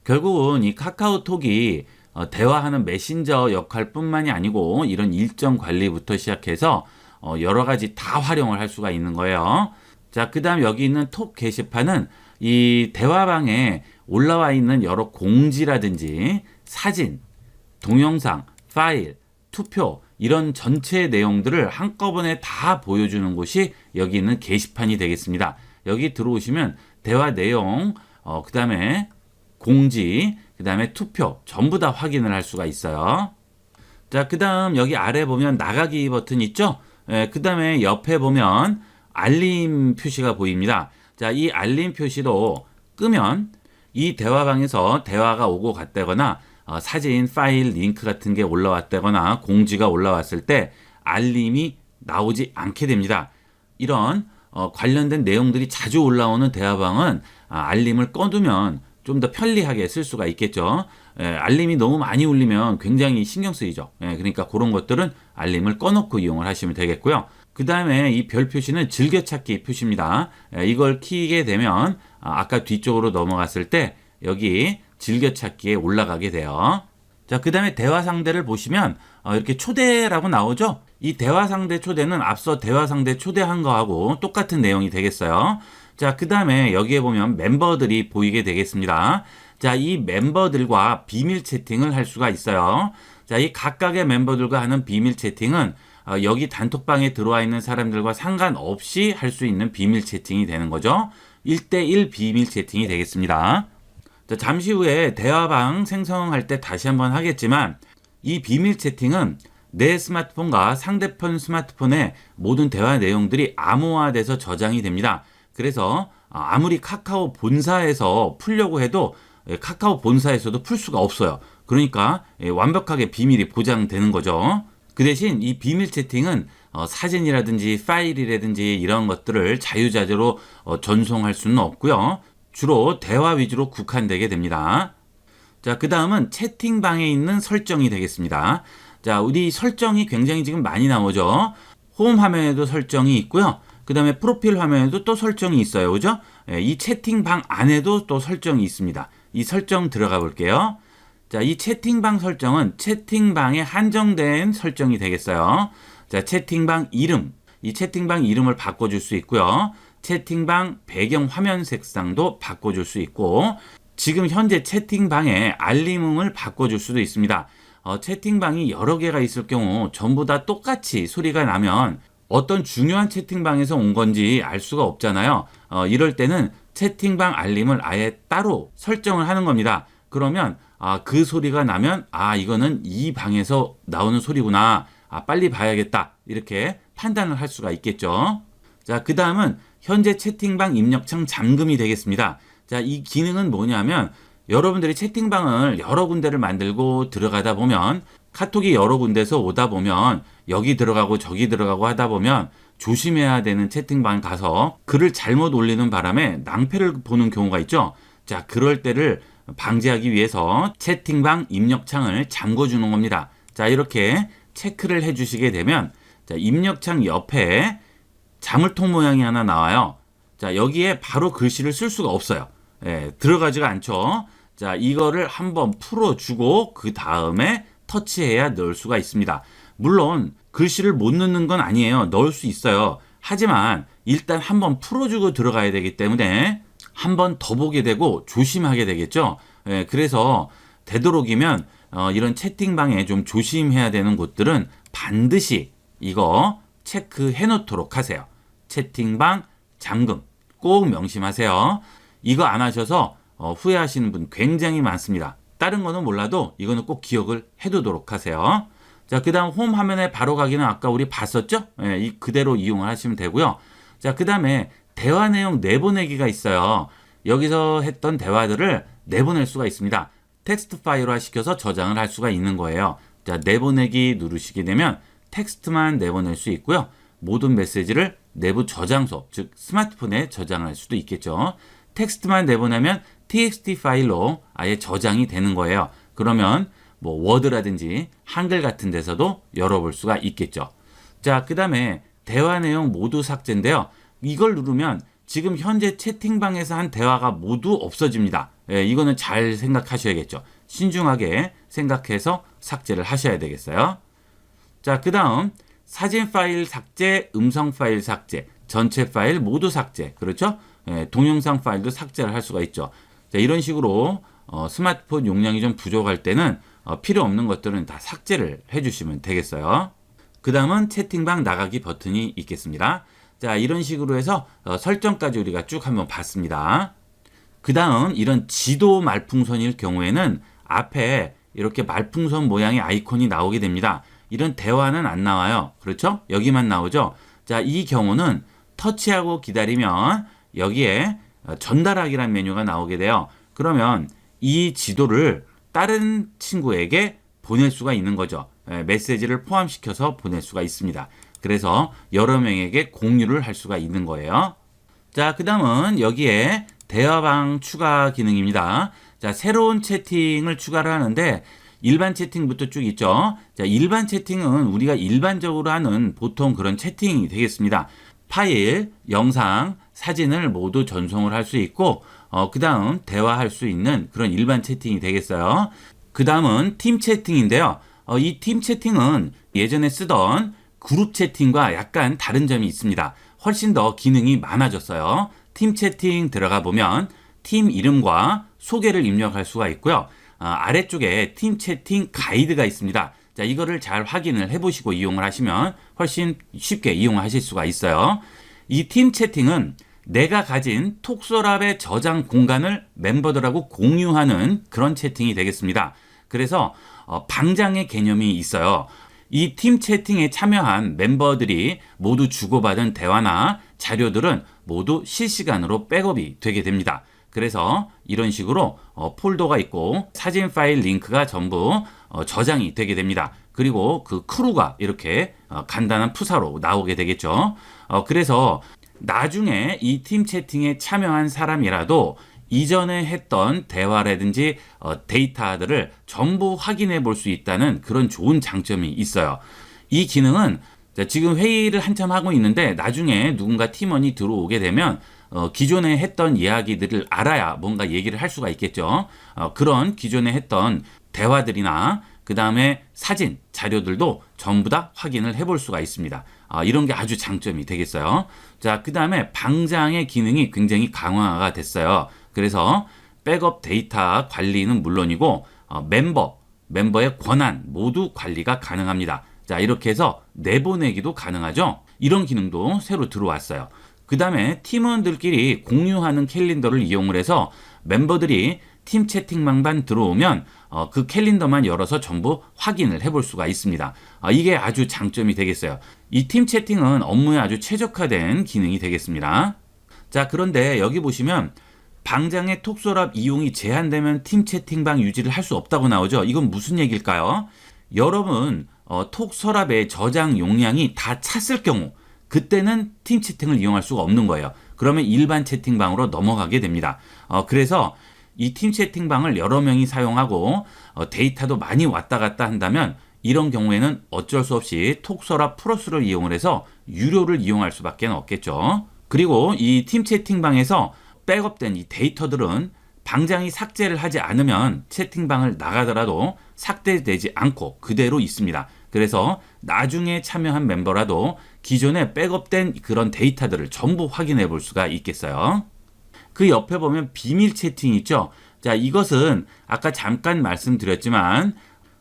결국은 이 카카오톡이 대화하는 메신저 역할뿐만이 아니고 이런 일정 관리부터 시작해서 여러 가지 다 활용을 할 수가 있는 거예요. 자, 그 다음 여기 있는 톡 게시판은 이 대화방에 올라와 있는 여러 공지라든지 사진, 동영상, 파일, 투표 이런 전체 내용들을 한꺼번에 다 보여주는 곳이 여기 있는 게시판이 되겠습니다. 여기 들어오시면 대화 내용, 그 다음에 공지, 그 다음에 투표 전부 다 확인을 할 수가 있어요. 자, 그 다음 여기 아래 보면 나가기 버튼 있죠? 그 다음에 옆에 보면 알림 표시가 보입니다. 자, 이 알림 표시도 끄면 이 대화방에서 대화가 오고 갔다거나 사진, 파일, 링크 같은 게 올라왔다거나 공지가 올라왔을 때 알림이 나오지 않게 됩니다. 이런 관련된 내용들이 자주 올라오는 대화방은 알림을 꺼두면 좀 더 편리하게 쓸 수가 있겠죠. 알림이 너무 많이 울리면 굉장히 신경 쓰이죠. 그러니까 그런 것들은 알림을 꺼놓고 이용을 하시면 되겠고요. 그 다음에 이 별 표시는 즐겨찾기 표시입니다. 이걸 키게 되면 아까 뒤쪽으로 넘어갔을 때 여기 즐겨찾기에 올라가게 돼요. 자, 그 다음에 대화 상대를 보시면 이렇게 초대라고 나오죠. 이 대화 상대 초대는 앞서 대화 상대 초대한 거하고 똑같은 내용이 되겠어요. 자, 그 다음에 여기에 보면 멤버들이 보이게 되겠습니다. 자, 이 멤버들과 비밀 채팅을 할 수가 있어요. 자, 이 각각의 멤버들과 하는 비밀 채팅은 여기 단톡방에 들어와 있는 사람들과 상관없이 할 수 있는 비밀 채팅이 되는 거죠. 1대1 비밀 채팅이 되겠습니다. 자, 잠시 후에 대화방 생성할 때 다시 한번 하겠지만 이 비밀 채팅은 내 스마트폰과 상대편 스마트폰의 모든 대화 내용들이 암호화돼서 저장이 됩니다. 그래서 아무리 카카오 본사에서 풀려고 해도 카카오 본사에서도 풀 수가 없어요. 그러니까 완벽하게 비밀이 보장되는 거죠. 그 대신 이 비밀 채팅은 사진이라든지 파일이라든지 이런 것들을 자유자재로 전송할 수는 없고요. 주로 대화 위주로 국한되게 됩니다. 자, 그 다음은 채팅방에 있는 설정이 되겠습니다. 자, 우리 설정이 굉장히 지금 많이 나오죠. 홈 화면에도 설정이 있고요. 그 다음에 프로필 화면에도 또 설정이 있어요. 그죠? 이 채팅방 안에도 또 설정이 있습니다. 이 설정 들어가 볼게요. 자, 이 채팅방 설정은 채팅방에 한정된 설정이 되겠어요. 자, 채팅방 이름. 이 채팅방 이름을 바꿔줄 수 있고요. 채팅방 배경 화면 색상도 바꿔줄 수 있고, 지금 현재 채팅방에 알림음을 바꿔줄 수도 있습니다. 채팅방이 여러 개가 있을 경우 전부 다 똑같이 소리가 나면 어떤 중요한 채팅방에서 온 건지 알 수가 없잖아요. 이럴 때는 채팅방 알림을 아예 따로 설정을 하는 겁니다. 그러면 그 소리가 나면 이거는 이 방에서 나오는 소리구나. 빨리 봐야겠다. 이렇게 판단을 할 수가 있겠죠. 자, 그 다음은 현재 채팅방 입력창 잠금이 되겠습니다. 자, 이 기능은 뭐냐면 여러분들이 채팅방을 여러 군데를 만들고 들어가다 보면 카톡이 여러 군데서 오다 보면 여기 들어가고 저기 들어가고 하다 보면 조심해야 되는 채팅방 가서 글을 잘못 올리는 바람에 낭패를 보는 경우가 있죠. 자, 그럴 때를 방지하기 위해서 채팅방 입력창을 잠궈주는 겁니다. 자, 이렇게 체크를 해주시게 되면 자, 입력창 옆에 자물통 모양이 하나 나와요. 자, 여기에 바로 글씨를 쓸 수가 없어요. 들어가지가 않죠. 자, 이거를 한번 풀어주고 그 다음에 터치해야 넣을 수가 있습니다. 물론 글씨를 못 넣는 건 아니에요. 넣을 수 있어요. 하지만 일단 한번 풀어주고 들어가야 되기 때문에 한번 더 보게 되고 조심하게 되겠죠. 그래서 되도록이면 이런 채팅방에 좀 조심해야 되는 곳들은 반드시 이거 체크해 놓도록 하세요. 채팅방 잠금 꼭 명심하세요. 이거 안 하셔서 후회하시는 분 굉장히 많습니다. 다른 거는 몰라도 이거는 꼭 기억을 해두도록 하세요. 자, 그 다음 홈 화면에 바로 가기는 아까 우리 봤었죠? 이 그대로 이용을 하시면 되고요. 자, 그 다음에 대화 내용 내보내기가 있어요. 여기서 했던 대화들을 내보낼 수가 있습니다. 텍스트 파일화 시켜서 저장을 할 수가 있는 거예요. 자, 내보내기 누르시게 되면 텍스트만 내보낼 수 있고요. 모든 메시지를 내부 저장소, 즉 스마트폰에 저장할 수도 있겠죠. 텍스트만 내보내면 txt 파일로 아예 저장이 되는 거예요. 그러면 뭐 워드라든지 한글 같은 데서도 열어볼 수가 있겠죠. 자, 그 다음에 대화 내용 모두 삭제인데요. 이걸 누르면 지금 현재 채팅방에서 한 대화가 모두 없어집니다. 이거는 잘 생각하셔야겠죠. 신중하게 생각해서 삭제를 하셔야 되겠어요. 자, 그 다음 사진 파일 삭제, 음성 파일 삭제, 전체 파일 모두 삭제. 그렇죠? 동영상 파일도 삭제를 할 수가 있죠. 자, 이런 식으로 스마트폰 용량이 좀 부족할 때는 필요 없는 것들은 다 삭제를 해주시면 되겠어요. 그 다음은 채팅방 나가기 버튼이 있겠습니다. 자, 이런 식으로 해서 설정까지 우리가 쭉 한번 봤습니다. 그 다음 이런 지도 말풍선일 경우에는 앞에 이렇게 말풍선 모양의 아이콘이 나오게 됩니다. 이런 대화는 안 나와요. 그렇죠? 여기만 나오죠? 자, 이 경우는 터치하고 기다리면 여기에 전달하기란 메뉴가 나오게 돼요. 그러면 이 지도를 다른 친구에게 보낼 수가 있는 거죠. 메시지를 포함시켜서 보낼 수가 있습니다. 그래서 여러 명에게 공유를 할 수가 있는 거예요. 자, 그 다음은 여기에 대화방 추가 기능입니다. 자, 새로운 채팅을 추가를 하는데 일반 채팅부터 쭉 있죠. 자, 일반 채팅은 우리가 일반적으로 하는 보통 그런 채팅이 되겠습니다. 파일, 영상, 사진을 모두 전송을 할 수 있고 그 다음 대화할 수 있는 그런 일반 채팅이 되겠어요. 그 다음은 팀 채팅인데요. 이 팀 채팅은 예전에 쓰던 그룹 채팅과 약간 다른 점이 있습니다. 훨씬 더 기능이 많아졌어요. 팀 채팅 들어가 보면 팀 이름과 소개를 입력할 수가 있고요. 아래쪽에 팀 채팅 가이드가 있습니다. 자, 이거를 잘 확인을 해보시고 이용을 하시면 훨씬 쉽게 이용하실 수가 있어요. 이 팀 채팅은 내가 가진 톡서랍의 저장 공간을 멤버들하고 공유하는 그런 채팅이 되겠습니다. 그래서 방장의 개념이 있어요. 이 팀 채팅에 참여한 멤버들이 모두 주고받은 대화나 자료들은 모두 실시간으로 백업이 되게 됩니다. 그래서 이런 식으로 폴더가 있고 사진 파일 링크가 전부 저장이 되게 됩니다. 그리고 그 크루가 이렇게 간단한 푸사로 나오게 되겠죠. 그래서 나중에 이 팀 채팅에 참여한 사람이라도 이전에 했던 대화라든지 데이터들을 전부 확인해 볼 수 있다는 그런 좋은 장점이 있어요. 이 기능은 지금 회의를 한참 하고 있는데 나중에 누군가 팀원이 들어오게 되면 기존에 했던 이야기들을 알아야 뭔가 얘기를 할 수가 있겠죠. 그런 기존에 했던 대화들이나 그 다음에 사진, 자료들도 전부 다 확인을 해볼 수가 있습니다. 이런 게 아주 장점이 되겠어요. 자, 그 다음에 방장의 기능이 굉장히 강화가 됐어요. 그래서 백업 데이터 관리는 물론이고 멤버, 멤버의 권한 모두 관리가 가능합니다. 자, 이렇게 해서 내보내기도 가능하죠. 이런 기능도 새로 들어왔어요. 그 다음에 팀원들끼리 공유하는 캘린더를 이용을 해서 멤버들이 팀 채팅방만 들어오면 그 캘린더만 열어서 전부 확인을 해볼 수가 있습니다. 이게 아주 장점이 되겠어요. 이 팀 채팅은 업무에 아주 최적화된 기능이 되겠습니다. 자, 그런데 여기 보시면 방장의 톡서랍 이용이 제한되면 팀 채팅방 유지를 할 수 없다고 나오죠. 이건 무슨 얘기일까요? 여러분 톡서랍의 저장 용량이 다 찼을 경우 그때는 팀 채팅을 이용할 수가 없는 거예요. 그러면 일반 채팅방으로 넘어가게 됩니다. 그래서 이 팀 채팅방을 여러 명이 사용하고 데이터도 많이 왔다 갔다 한다면 이런 경우에는 어쩔 수 없이 톡서랍 플러스를 이용을 해서 유료를 이용할 수밖에 없겠죠. 그리고 이 팀 채팅방에서 백업된 이 데이터들은 방장이 삭제를 하지 않으면 채팅방을 나가더라도 삭제되지 않고 그대로 있습니다. 그래서 나중에 참여한 멤버라도 기존에 백업된 그런 데이터들을 전부 확인해 볼 수가 있겠어요. 그 옆에 보면 비밀 채팅 있죠. 자, 이것은 아까 잠깐 말씀드렸지만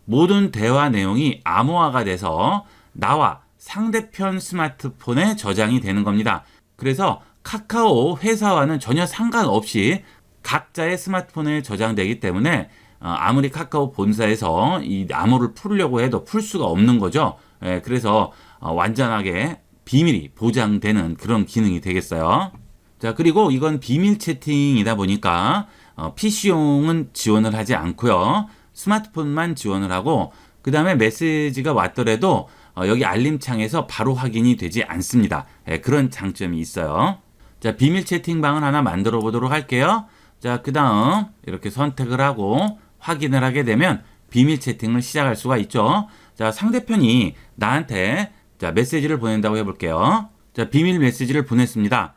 모든 대화 내용이 암호화가 돼서 나와 상대편 스마트폰에 저장이 되는 겁니다. 그래서 카카오 회사와는 전혀 상관없이 각자의 스마트폰에 저장되기 때문에 아무리 카카오 본사에서 이 암호를 풀려고 해도 풀 수가 없는 거죠. 그래서 완전하게 비밀이 보장되는 그런 기능이 되겠어요. 자, 그리고 이건 비밀 채팅이다 보니까 PC용은 지원을 하지 않고요. 스마트폰만 지원을 하고 그 다음에 메시지가 왔더라도 여기 알림창에서 바로 확인이 되지 않습니다. 그런 장점이 있어요. 자, 비밀 채팅방을 하나 만들어 보도록 할게요. 자, 그 다음 이렇게 선택을 하고 확인을 하게 되면 비밀 채팅을 시작할 수가 있죠. 자, 상대편이 나한테 자, 메시지를 보낸다고 해볼게요. 자, 비밀 메시지를 보냈습니다.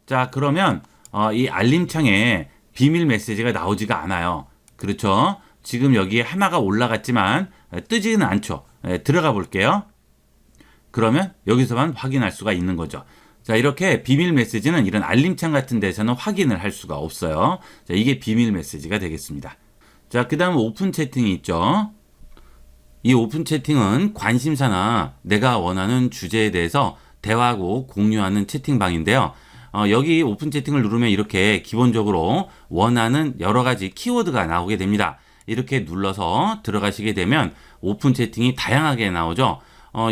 자, 그러면 이 알림창에 비밀 메시지가 나오지가 않아요. 그렇죠? 지금 여기에 하나가 올라갔지만 뜨지는 않죠. 들어가 볼게요. 그러면 여기서만 확인할 수가 있는 거죠. 자, 이렇게 비밀 메시지는 이런 알림창 같은 데서는 확인을 할 수가 없어요. 자, 이게 비밀 메시지가 되겠습니다. 자, 그 다음 오픈 채팅이 있죠. 이 오픈 채팅은 관심사나 내가 원하는 주제에 대해서 대화하고 공유하는 채팅방인데요. 여기 오픈 채팅을 누르면 이렇게 기본적으로 원하는 여러 가지 키워드가 나오게 됩니다. 이렇게 눌러서 들어가시게 되면 오픈 채팅이 다양하게 나오죠.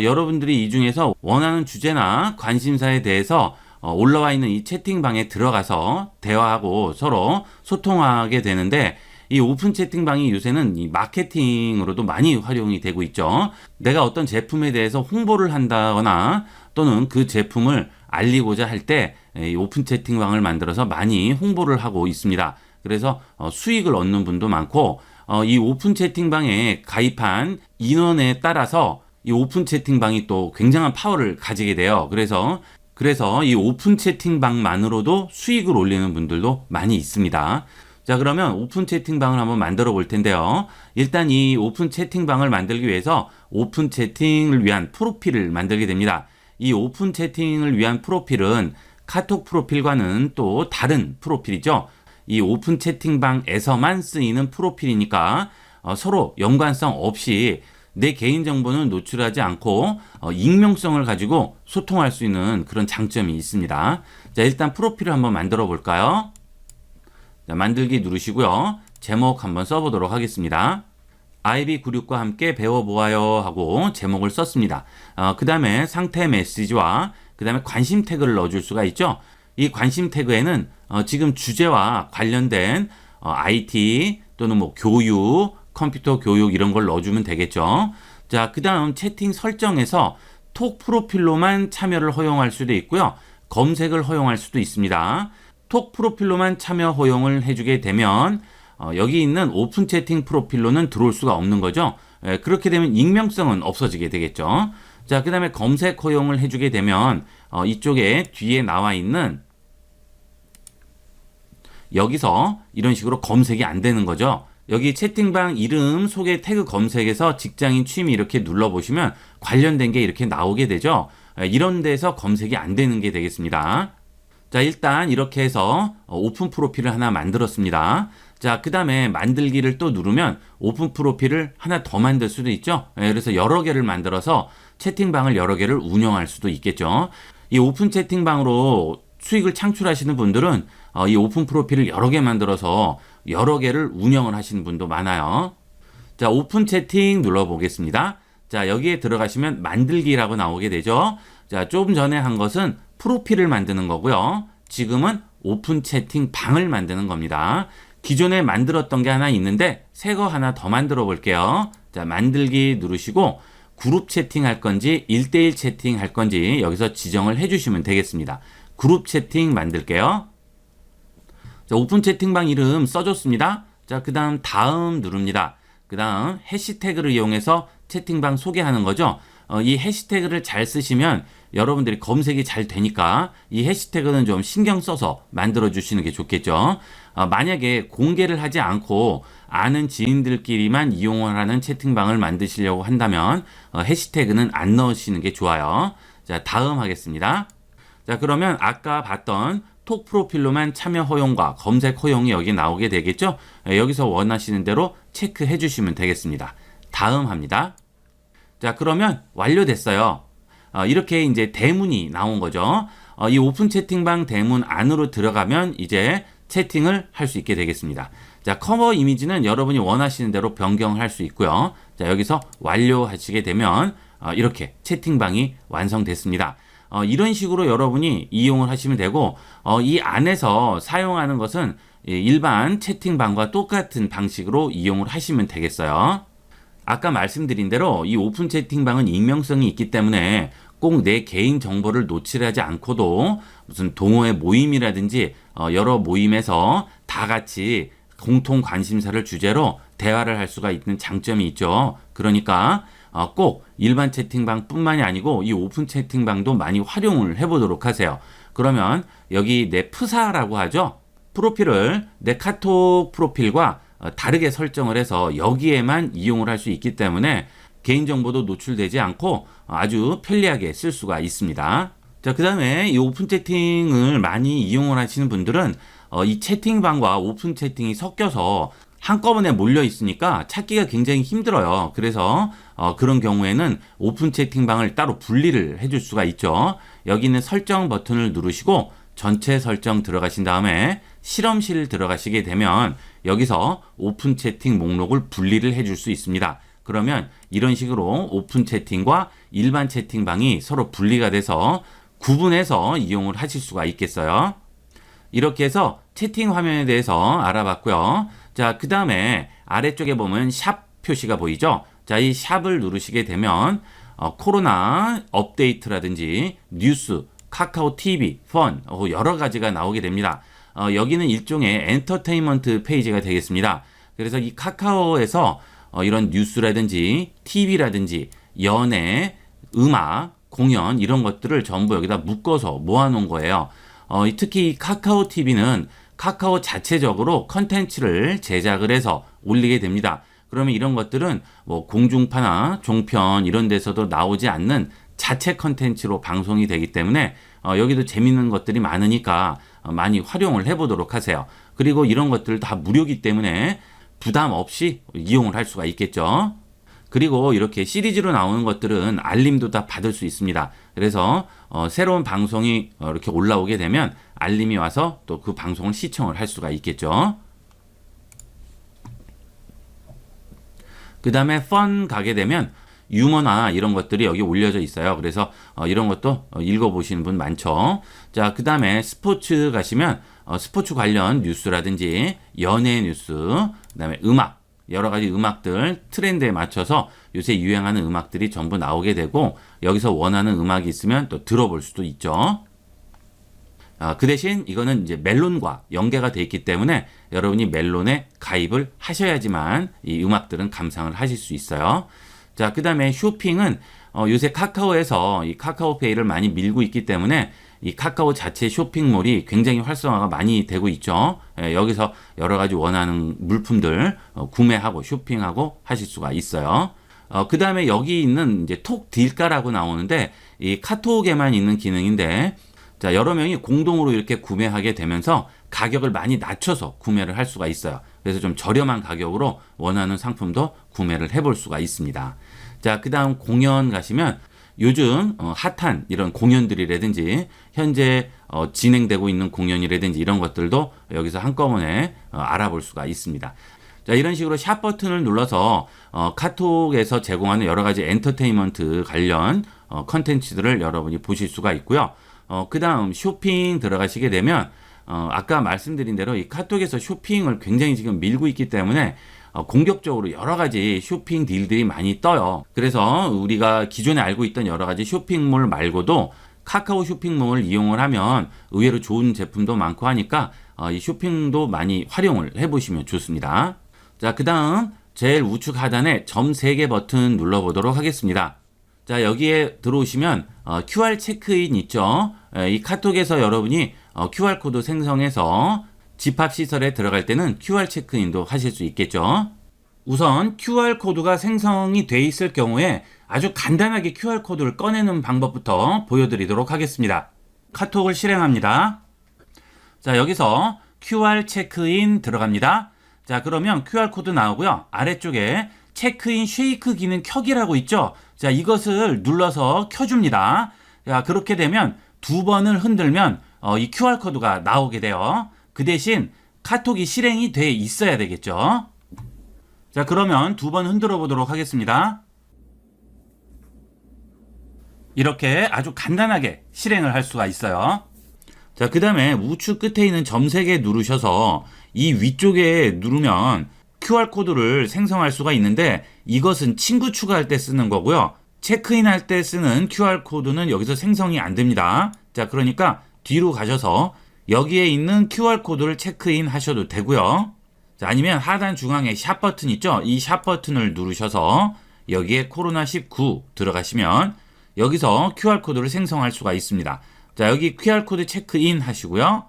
여러분들이 이 중에서 원하는 주제나 관심사에 대해서 올라와 있는 이 채팅방에 들어가서 대화하고 서로 소통하게 되는데 이 오픈 채팅방이 요새는 이 마케팅으로도 많이 활용이 되고 있죠. 내가 어떤 제품에 대해서 홍보를 한다거나 또는 그 제품을 알리고자 할 때 이 오픈 채팅방을 만들어서 많이 홍보를 하고 있습니다. 그래서 수익을 얻는 분도 많고 이 오픈 채팅방에 가입한 인원에 따라서 이 오픈 채팅방이 또 굉장한 파워를 가지게 돼요. 그래서 이 오픈 채팅방만으로도 수익을 올리는 분들도 많이 있습니다. 자, 그러면 오픈 채팅방을 한번 만들어 볼 텐데요. 일단 이 오픈 채팅방을 만들기 위해서 오픈 채팅을 위한 프로필을 만들게 됩니다. 이 오픈 채팅을 위한 프로필은 카톡 프로필과는 또 다른 프로필이죠. 이 오픈 채팅방에서만 쓰이는 프로필이니까 서로 연관성 없이 내 개인정보는 노출하지 않고 익명성을 가지고 소통할 수 있는 그런 장점이 있습니다. 자, 일단 프로필을 한번 만들어 볼까요? 자, 만들기 누르시고요. 제목 한번 써보도록 하겠습니다. IB96과 함께 배워보아요 하고 제목을 썼습니다. 그 다음에 상태 메시지와 그 다음에 관심 태그를 넣어줄 수가 있죠. 이 관심 태그에는 지금 주제와 관련된 IT 또는 뭐 교육, 컴퓨터 교육 이런 걸 넣어주면 되겠죠. 자, 그 다음 채팅 설정에서 톡 프로필로만 참여를 허용할 수도 있고요. 검색을 허용할 수도 있습니다. 톡 프로필로만 참여 허용을 해주게 되면 여기 있는 오픈 채팅 프로필로는 들어올 수가 없는 거죠. 그렇게 되면 익명성은 없어지게 되겠죠. 자, 그 다음에 검색 허용을 해주게 되면 이쪽에 뒤에 나와 있는 여기서 이런 식으로 검색이 안 되는 거죠. 여기 채팅방 이름 소개 태그 검색에서 직장인 취미 이렇게 눌러보시면 관련된 게 이렇게 나오게 되죠. 이런 데서 검색이 안 되는 게 되겠습니다. 자, 일단 이렇게 해서 오픈 프로필을 하나 만들었습니다. 자, 그 다음에 만들기를 또 누르면 오픈 프로필을 하나 더 만들 수도 있죠. 그래서 여러 개를 만들어서 채팅방을 여러 개를 운영할 수도 있겠죠. 이 오픈 채팅방으로 수익을 창출하시는 분들은 이 오픈 프로필을 여러 개 만들어서 여러 개를 운영을 하시는 분도 많아요. 자, 오픈 채팅 눌러보겠습니다. 자, 여기에 들어가시면 만들기라고 나오게 되죠. 자, 조금 전에 한 것은 프로필을 만드는 거고요. 지금은 오픈 채팅 방을 만드는 겁니다. 기존에 만들었던 게 하나 있는데 새 거 하나 더 만들어 볼게요. 자, 만들기 누르시고 그룹 채팅 할 건지 1대1 채팅 할 건지 여기서 지정을 해주시면 되겠습니다. 그룹 채팅 만들게요. 자, 오픈 채팅방 이름 써줬습니다. 자, 그 다음 누릅니다. 그 다음 해시태그를 이용해서 채팅방 소개하는 거죠. 이 해시태그를 잘 쓰시면 여러분들이 검색이 잘 되니까 이 해시태그는 좀 신경 써서 만들어 주시는 게 좋겠죠. 만약에 공개를 하지 않고 아는 지인들끼리만 이용을 하는 채팅방을 만드시려고 한다면 해시태그는 안 넣으시는 게 좋아요. 자, 다음 하겠습니다. 자, 그러면 아까 봤던 톡 프로필로만 참여 허용과 검색 허용이 여기 나오게 되겠죠. 여기서 원하시는 대로 체크해 주시면 되겠습니다. 다음 합니다. 자, 그러면 완료됐어요. 이렇게 이제 대문이 나온 거죠. 이 오픈 채팅방 대문 안으로 들어가면 이제 채팅을 할 수 있게 되겠습니다. 자, 커버 이미지는 여러분이 원하시는 대로 변경할 수 있고요. 자, 여기서 완료하시게 되면 이렇게 채팅방이 완성됐습니다. 이런 식으로 여러분이 이용을 하시면 되고 이 안에서 사용하는 것은 일반 채팅방과 똑같은 방식으로 이용을 하시면 되겠어요. 아까 말씀드린 대로 이 오픈 채팅방은 익명성이 있기 때문에 꼭 내 개인 정보를 노출하지 않고도 무슨 동호회 모임이라든지 여러 모임에서 다 같이 공통 관심사를 주제로 대화를 할 수가 있는 장점이 있죠. 그러니까 꼭 일반 채팅방 뿐만이 아니고 이 오픈 채팅방도 많이 활용을 해보도록 하세요. 그러면 여기 내 프사라고 하죠. 프로필을 내 카톡 프로필과 다르게 설정을 해서 여기에만 이용을 할 수 있기 때문에 개인정보도 노출되지 않고 아주 편리하게 쓸 수가 있습니다. 자, 그 다음에 이 오픈 채팅을 많이 이용을 하시는 분들은 이 채팅방과 오픈 채팅이 섞여서 한꺼번에 몰려 있으니까 찾기가 굉장히 힘들어요. 그래서 그런 경우에는 오픈 채팅방을 따로 분리를 해줄 수가 있죠. 여기 있는 설정 버튼을 누르시고 전체 설정 들어가신 다음에 실험실 들어가시게 되면 여기서 오픈 채팅 목록을 분리를 해줄 수 있습니다. 그러면 이런 식으로 오픈 채팅과 일반 채팅방이 서로 분리가 돼서 구분해서 이용을 하실 수가 있겠어요. 이렇게 해서 채팅 화면에 대해서 알아봤고요. 자, 그 다음에 아래쪽에 보면 샵 표시가 보이죠? 자, 이 샵을 누르시게 되면 코로나 업데이트라든지 뉴스, 카카오 TV, 펀 여러 가지가 나오게 됩니다. 여기는 일종의 엔터테인먼트 페이지가 되겠습니다. 그래서 이 카카오에서 이런 뉴스라든지 TV라든지 연애, 음악, 공연 이런 것들을 전부 여기다 묶어서 모아놓은 거예요. 특히 이 카카오 TV는 카카오 자체적으로 컨텐츠를 제작을 해서 올리게 됩니다. 그러면 이런 것들은 뭐 공중파나 종편 이런 데서도 나오지 않는 자체 컨텐츠로 방송이 되기 때문에 여기도 재밌는 것들이 많으니까 많이 활용을 해보도록 하세요. 그리고 이런 것들 다 무료이기 때문에 부담 없이 이용을 할 수가 있겠죠. 그리고 이렇게 시리즈로 나오는 것들은 알림도 다 받을 수 있습니다. 그래서 새로운 방송이 이렇게 올라오게 되면 알림이 와서 또 그 방송을 시청을 할 수가 있겠죠. 그 다음에 펀 가게 되면 유머나 이런 것들이 여기 올려져 있어요. 그래서 이런 것도 읽어보시는 분 많죠. 자, 그 다음에 스포츠 가시면 스포츠 관련 뉴스라든지 연예 뉴스, 그 다음에 음악, 여러 가지 음악들 트렌드에 맞춰서 요새 유행하는 음악들이 전부 나오게 되고 여기서 원하는 음악이 있으면 또 들어볼 수도 있죠. 그 대신 이거는 이제 멜론과 연계가 돼 있기 때문에 여러분이 멜론에 가입을 하셔야지만 이 음악들은 감상을 하실 수 있어요. 자, 그 다음에 쇼핑은 요새 카카오에서 이 카카오페이를 많이 밀고 있기 때문에 이 카카오 자체 쇼핑몰이 굉장히 활성화가 많이 되고 있죠. 여기서 여러 가지 원하는 물품들 구매하고 쇼핑하고 하실 수가 있어요. 그 다음에 여기 있는 이제 톡 딜가라고 나오는데 이 카톡에만 있는 기능인데 자, 여러 명이 공동으로 이렇게 구매하게 되면서 가격을 많이 낮춰서 구매를 할 수가 있어요. 그래서 좀 저렴한 가격으로 원하는 상품도 구매를 해볼 수가 있습니다. 자, 그 다음 공연 가시면 요즘 핫한 이런 공연들이라든지 현재 진행되고 있는 공연이라든지 이런 것들도 여기서 한꺼번에 알아볼 수가 있습니다. 자, 이런 식으로 샵 버튼을 눌러서 카톡에서 제공하는 여러 가지 엔터테인먼트 관련 컨텐츠들을 여러분이 보실 수가 있고요. 그 다음 쇼핑 들어가시게 되면 아까 말씀드린 대로 이 카톡에서 쇼핑을 굉장히 지금 밀고 있기 때문에 공격적으로 여러 가지 쇼핑 딜들이 많이 떠요. 그래서 우리가 기존에 알고 있던 여러 가지 쇼핑몰 말고도 카카오 쇼핑몰을 이용을 하면 의외로 좋은 제품도 많고 하니까 이 쇼핑도 많이 활용을 해보시면 좋습니다. 자, 그 다음 제일 우측 하단에 점 3개 버튼 눌러보도록 하겠습니다. 자, 여기에 들어오시면 QR 체크인 있죠. 이 카톡에서 여러분이 QR코드 생성해서 집합시설에 들어갈 때는 QR 체크인도 하실 수 있겠죠. 우선 QR코드가 생성이 돼 있을 경우에 아주 간단하게 QR코드를 꺼내는 방법부터 보여드리도록 하겠습니다. 카톡을 실행합니다. 자, 여기서 QR 체크인 들어갑니다. 자, 그러면 QR코드 나오고요. 아래쪽에 체크인 쉐이크 기능 켜기라고 있죠. 자, 이것을 눌러서 켜줍니다. 자, 그렇게 되면 2번을 흔들면 이 QR코드가 나오게 돼요. 그 대신 카톡이 실행이 돼 있어야 되겠죠. 자, 그러면 2번 흔들어 보도록 하겠습니다. 이렇게 아주 간단하게 실행을 할 수가 있어요. 자, 그 다음에 우측 끝에 있는 점 3개 누르셔서 이 위쪽에 누르면 QR코드를 생성할 수가 있는데 이것은 친구 추가할 때 쓰는 거고요. 체크인 할 때 쓰는 QR코드는 여기서 생성이 안 됩니다. 자, 그러니까 뒤로 가셔서 여기에 있는 QR코드를 체크인 하셔도 되고요. 자, 아니면 하단 중앙에 샵 버튼 있죠? 이 샵 버튼을 누르셔서 여기에 코로나19 들어가시면 여기서 QR코드를 생성할 수가 있습니다. 자, 여기 QR코드 체크인 하시고요.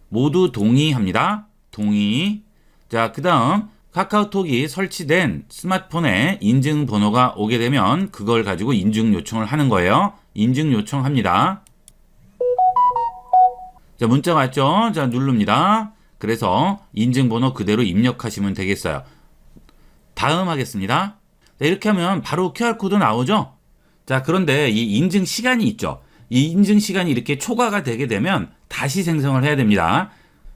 모두 동의합니다. 동의. 자, 그 다음 카카오톡이 설치된 스마트폰에 인증번호가 오게 되면 그걸 가지고 인증 요청을 하는 거예요. 인증 요청합니다. 자, 문자 왔죠? 자, 누릅니다. 그래서 인증번호 그대로 입력하시면 되겠어요. 다음 하겠습니다. 자, 이렇게 하면 바로 QR코드 나오죠? 자, 그런데 이 인증 시간이 있죠? 이 인증 시간이 이렇게 초과가 되게 되면 다시 생성을 해야 됩니다.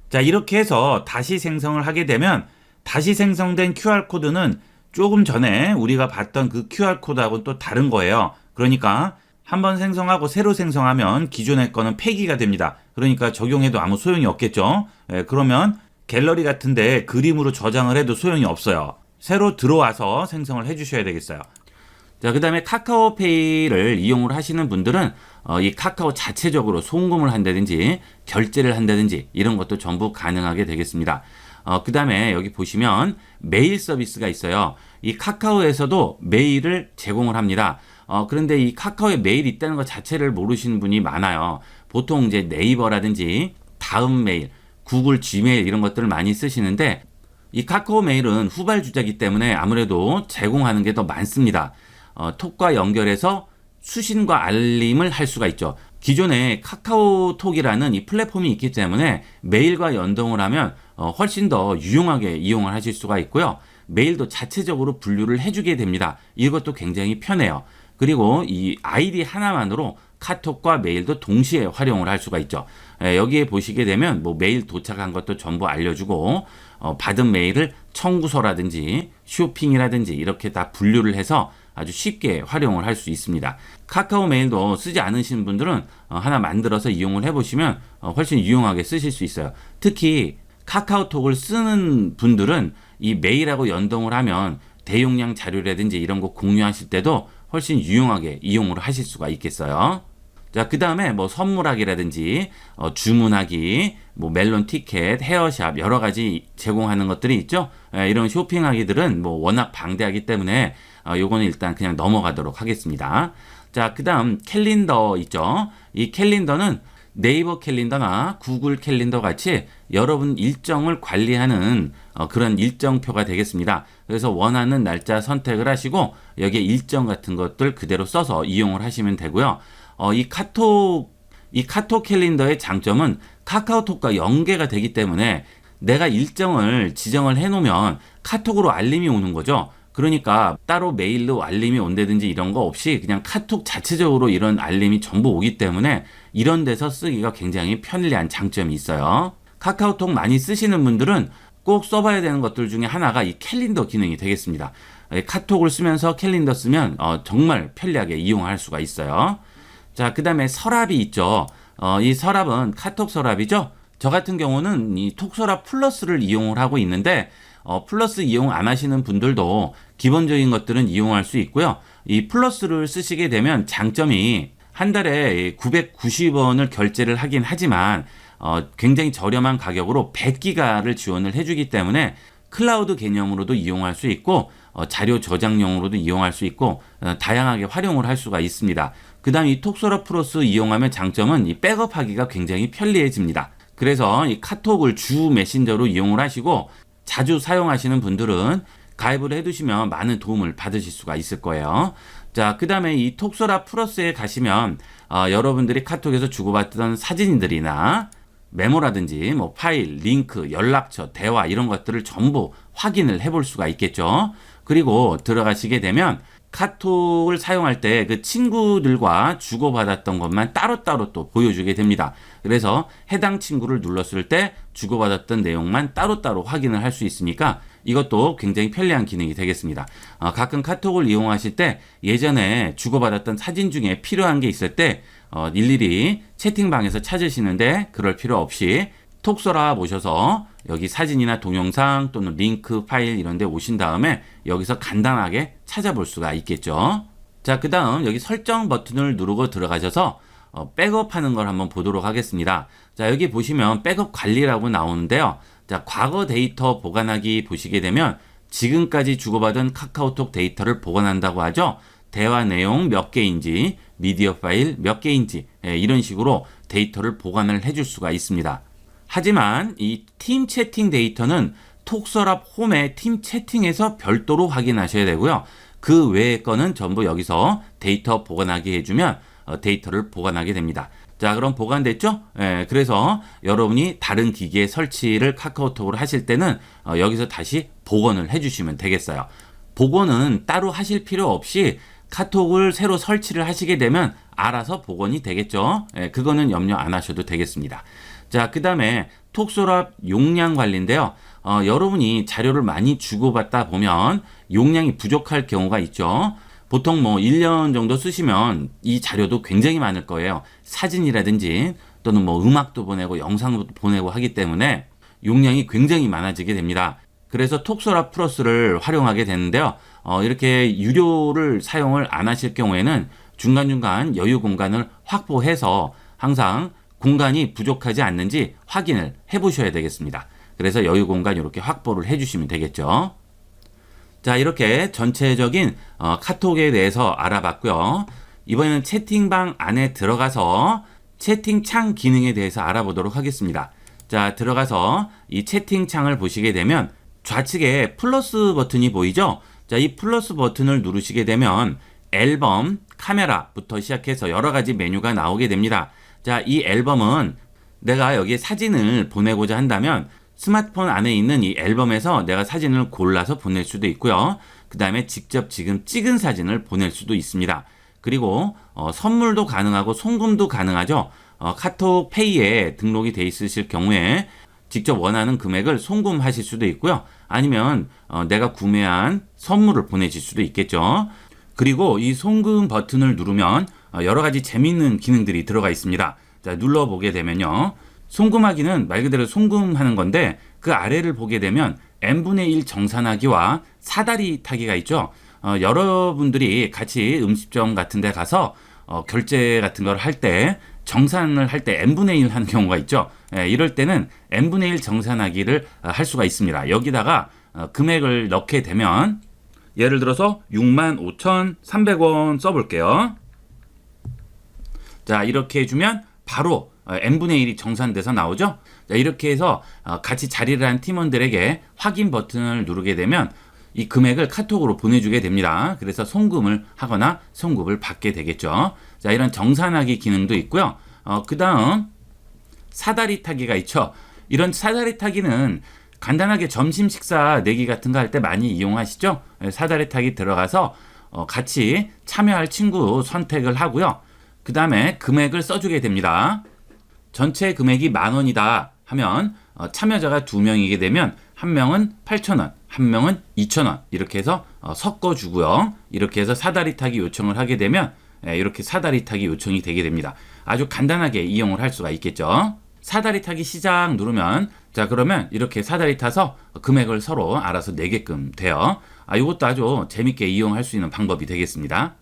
자, 이렇게 해서 다시 생성을 하게 되면 다시 생성된 QR코드는 조금 전에 우리가 봤던 그 QR코드하고는 또 다른 거예요. 그러니까 한번 생성하고 새로 생성하면 기존의 거는 폐기가 됩니다. 그러니까 적용해도 아무 소용이 없겠죠. 그러면 갤러리 같은데 그림으로 저장을 해도 소용이 없어요. 새로 들어와서 생성을 해주셔야 되겠어요. 자, 그 다음에 카카오페이를 이용을 하시는 분들은 이 카카오 자체적으로 송금을 한다든지 결제를 한다든지 이런 것도 전부 가능하게 되겠습니다. 그 다음에 여기 보시면 메일 서비스가 있어요. 이 카카오에서도 메일을 제공을 합니다. 그런데 이 카카오에 메일이 있다는 것 자체를 모르시는 분이 많아요. 보통 이제 네이버라든지 다음 메일, 구글 지메일 이런 것들을 많이 쓰시는데 이 카카오 메일은 후발주자이기 때문에 아무래도 제공하는 게 더 많습니다. 톡과 연결해서 수신과 알림을 할 수가 있죠. 기존에 카카오톡이라는 이 플랫폼이 있기 때문에 메일과 연동을 하면 훨씬 더 유용하게 이용을 하실 수가 있고요. 메일도 자체적으로 분류를 해주게 됩니다. 이것도 굉장히 편해요. 그리고 이 아이디 하나만으로 카톡과 메일도 동시에 활용을 할 수가 있죠. 여기에 보시게 되면 뭐 메일 도착한 것도 전부 알려주고 받은 메일을 청구서라든지 쇼핑이라든지 이렇게 다 분류를 해서 아주 쉽게 활용을 할 수 있습니다. 카카오 메일도 쓰지 않으신 분들은 하나 만들어서 이용을 해보시면 훨씬 유용하게 쓰실 수 있어요. 특히 카카오톡을 쓰는 분들은 이 메일하고 연동을 하면 대용량 자료라든지 이런 거 공유하실 때도 훨씬 유용하게 이용을 하실 수가 있겠어요. 자, 그 다음에 뭐 선물하기라든지 주문하기, 뭐 멜론 티켓, 헤어샵 여러 가지 제공하는 것들이 있죠. 이런 쇼핑하기들은 뭐 워낙 방대하기 때문에 요거는 일단 그냥 넘어가도록 하겠습니다. 자, 그 다음 캘린더 있죠. 이 캘린더는 네이버 캘린더나 구글 캘린더 같이 여러분 일정을 관리하는 그런 일정표가 되겠습니다. 그래서 원하는 날짜 선택을 하시고 여기에 일정 같은 것들 그대로 써서 이용을 하시면 되고요. 이 카톡 이 카톡 캘린더의 장점은 카카오톡과 연계가 되기 때문에 내가 일정을 지정을 해놓으면 카톡으로 알림이 오는 거죠. 그러니까 따로 메일로 알림이 온다든지 이런 거 없이 그냥 카톡 자체적으로 이런 알림이 전부 오기 때문에 이런 데서 쓰기가 굉장히 편리한 장점이 있어요. 카카오톡 많이 쓰시는 분들은 꼭 써봐야 되는 것들 중에 하나가 이 캘린더 기능이 되겠습니다. 카톡을 쓰면서 캘린더 쓰면 정말 편리하게 이용할 수가 있어요. 자, 그 다음에 서랍이 있죠. 이 서랍은 카톡 서랍이죠. 저 같은 경우는 이 톡서랍 플러스를 이용을 하고 있는데 플러스 이용 안 하시는 분들도 기본적인 것들은 이용할 수 있고요. 이 플러스를 쓰시게 되면 장점이 한 달에 990원을 결제를 하긴 하지만 굉장히 저렴한 가격으로 100기가를 지원을 해주기 때문에 클라우드 개념으로도 이용할 수 있고 자료 저장용으로도 이용할 수 있고 다양하게 활용을 할 수가 있습니다. 그 다음 이 톡서랍 플러스 이용하면 장점은 이 백업하기가 굉장히 편리해집니다. 그래서 이 카톡을 주 메신저로 이용을 하시고 자주 사용하시는 분들은 가입을 해두시면 많은 도움을 받으실 수가 있을 거예요. 자, 그 다음에 이 톡서랍 플러스에 가시면 여러분들이 카톡에서 주고받던 사진들이나 메모라든지 뭐 파일, 링크, 연락처, 대화 이런 것들을 전부 확인을 해볼 수가 있겠죠. 그리고 들어가시게 되면 카톡을 사용할 때 그 친구들과 주고받았던 것만 따로따로 또 보여주게 됩니다. 그래서 해당 친구를 눌렀을 때 주고받았던 내용만 따로따로 확인을 할 수 있으니까 이것도 굉장히 편리한 기능이 되겠습니다. 가끔 카톡을 이용하실 때 예전에 주고받았던 사진 중에 필요한 게 있을 때 일일이 채팅방에서 찾으시는데 그럴 필요 없이 톡서랍 오셔서 여기 사진이나 동영상 또는 링크 파일 이런 데 오신 다음에 여기서 간단하게 찾아볼 수가 있겠죠. 자, 그 다음 여기 설정 버튼을 누르고 들어가셔서 백업하는 걸 한번 보도록 하겠습니다. 자, 여기 보시면 백업 관리라고 나오는데요. 자, 과거 데이터 보관하기 보시게 되면 지금까지 주고받은 카카오톡 데이터를 보관한다고 하죠. 대화 내용 몇 개인지, 미디어 파일 몇 개인지 이런 식으로 데이터를 보관을 해줄 수가 있습니다. 하지만 이 팀 채팅 데이터는 톡서랍 홈의 팀 채팅에서 별도로 확인하셔야 되고요. 그 외의 거는 전부 여기서 데이터 보관하게 해주면 데이터를 보관하게 됩니다. 자, 그럼 보관됐죠? 그래서 여러분이 다른 기기에 설치를 카카오톡으로 하실 때는 여기서 다시 복원을 해주시면 되겠어요. 복원은 따로 하실 필요 없이 카톡을 새로 설치를 하시게 되면 알아서 복원이 되겠죠. 그거는 염려 안 하셔도 되겠습니다. 자, 그 다음에 톡서랍 용량 관리인데요. 여러분이 자료를 많이 주고받다 보면 용량이 부족할 경우가 있죠. 보통 뭐 1년 정도 쓰시면 이 자료도 굉장히 많을 거예요. 사진이라든지 또는 뭐 음악도 보내고 영상도 보내고 하기 때문에 용량이 굉장히 많아지게 됩니다. 그래서 톡서랍 플러스를 활용하게 되는데요. 이렇게 유료를 사용을 안 하실 경우에는 중간중간 여유 공간을 확보해서 항상 공간이 부족하지 않는지 확인을 해 보셔야 되겠습니다. 그래서 여유 공간 이렇게 확보를 해 주시면 되겠죠. 자, 이렇게 전체적인 카톡에 대해서 알아봤고요. 이번에는 채팅방 안에 들어가서 채팅창 기능에 대해서 알아보도록 하겠습니다. 자, 들어가서 이 채팅창을 보시게 되면 좌측에 플러스 버튼이 보이죠? 자, 이 플러스 버튼을 누르시게 되면 앨범, 카메라부터 시작해서 여러 가지 메뉴가 나오게 됩니다. 자, 이 앨범은 내가 여기에 사진을 보내고자 한다면 스마트폰 안에 있는 이 앨범에서 내가 사진을 골라서 보낼 수도 있고요. 그 다음에 직접 지금 찍은 사진을 보낼 수도 있습니다. 그리고 선물도 가능하고 송금도 가능하죠. 카톡 페이에 등록이 돼 있으실 경우에 직접 원하는 금액을 송금하실 수도 있고요. 아니면 내가 구매한 선물을 보내실 수도 있겠죠. 그리고 이 송금 버튼을 누르면 여러 가지 재미있는 기능들이 들어가 있습니다. 자, 눌러보게 되면요. 송금하기는 말 그대로 송금하는 건데 그 아래를 보게 되면 n분의 1 정산하기와 사다리 타기가 있죠. 여러분들이 같이 음식점 같은 데 가서 결제 같은 걸 할 때 정산을 할 때 n분의 1 하는 경우가 있죠. 이럴 때는 n분의 1 정산하기를 할 수가 있습니다. 여기다가 금액을 넣게 되면 예를 들어서 65,300원 써볼게요. 자, 이렇게 해주면 바로 n분의 1이 정산돼서 나오죠. 자, 이렇게 해서 같이 자리를 한 팀원들에게 확인 버튼을 누르게 되면 이 금액을 카톡으로 보내주게 됩니다. 그래서 송금을 하거나 송금을 받게 되겠죠. 자, 이런 정산하기 기능도 있고요. 그 다음 사다리 타기가 있죠. 이런 사다리 타기는 간단하게 점심 식사 내기 같은 거 할 때 많이 이용하시죠. 사다리 타기 들어가서 같이 참여할 친구 선택을 하고요. 그 다음에 금액을 써주게 됩니다. 전체 금액이 10,000원이다 하면 참여자가 2명이게 되면 한 명은 8,000원, 한 명은 2,000원 이렇게 해서 섞어주고요. 이렇게 해서 사다리 타기 요청을 하게 되면 이렇게 사다리 타기 요청이 되게 됩니다. 아주 간단하게 이용을 할 수가 있겠죠. 사다리 타기 시작 누르면 자 그러면 이렇게 사다리 타서 금액을 서로 알아서 내게끔 돼요. 이것도 아주 재밌게 이용할 수 있는 방법이 되겠습니다.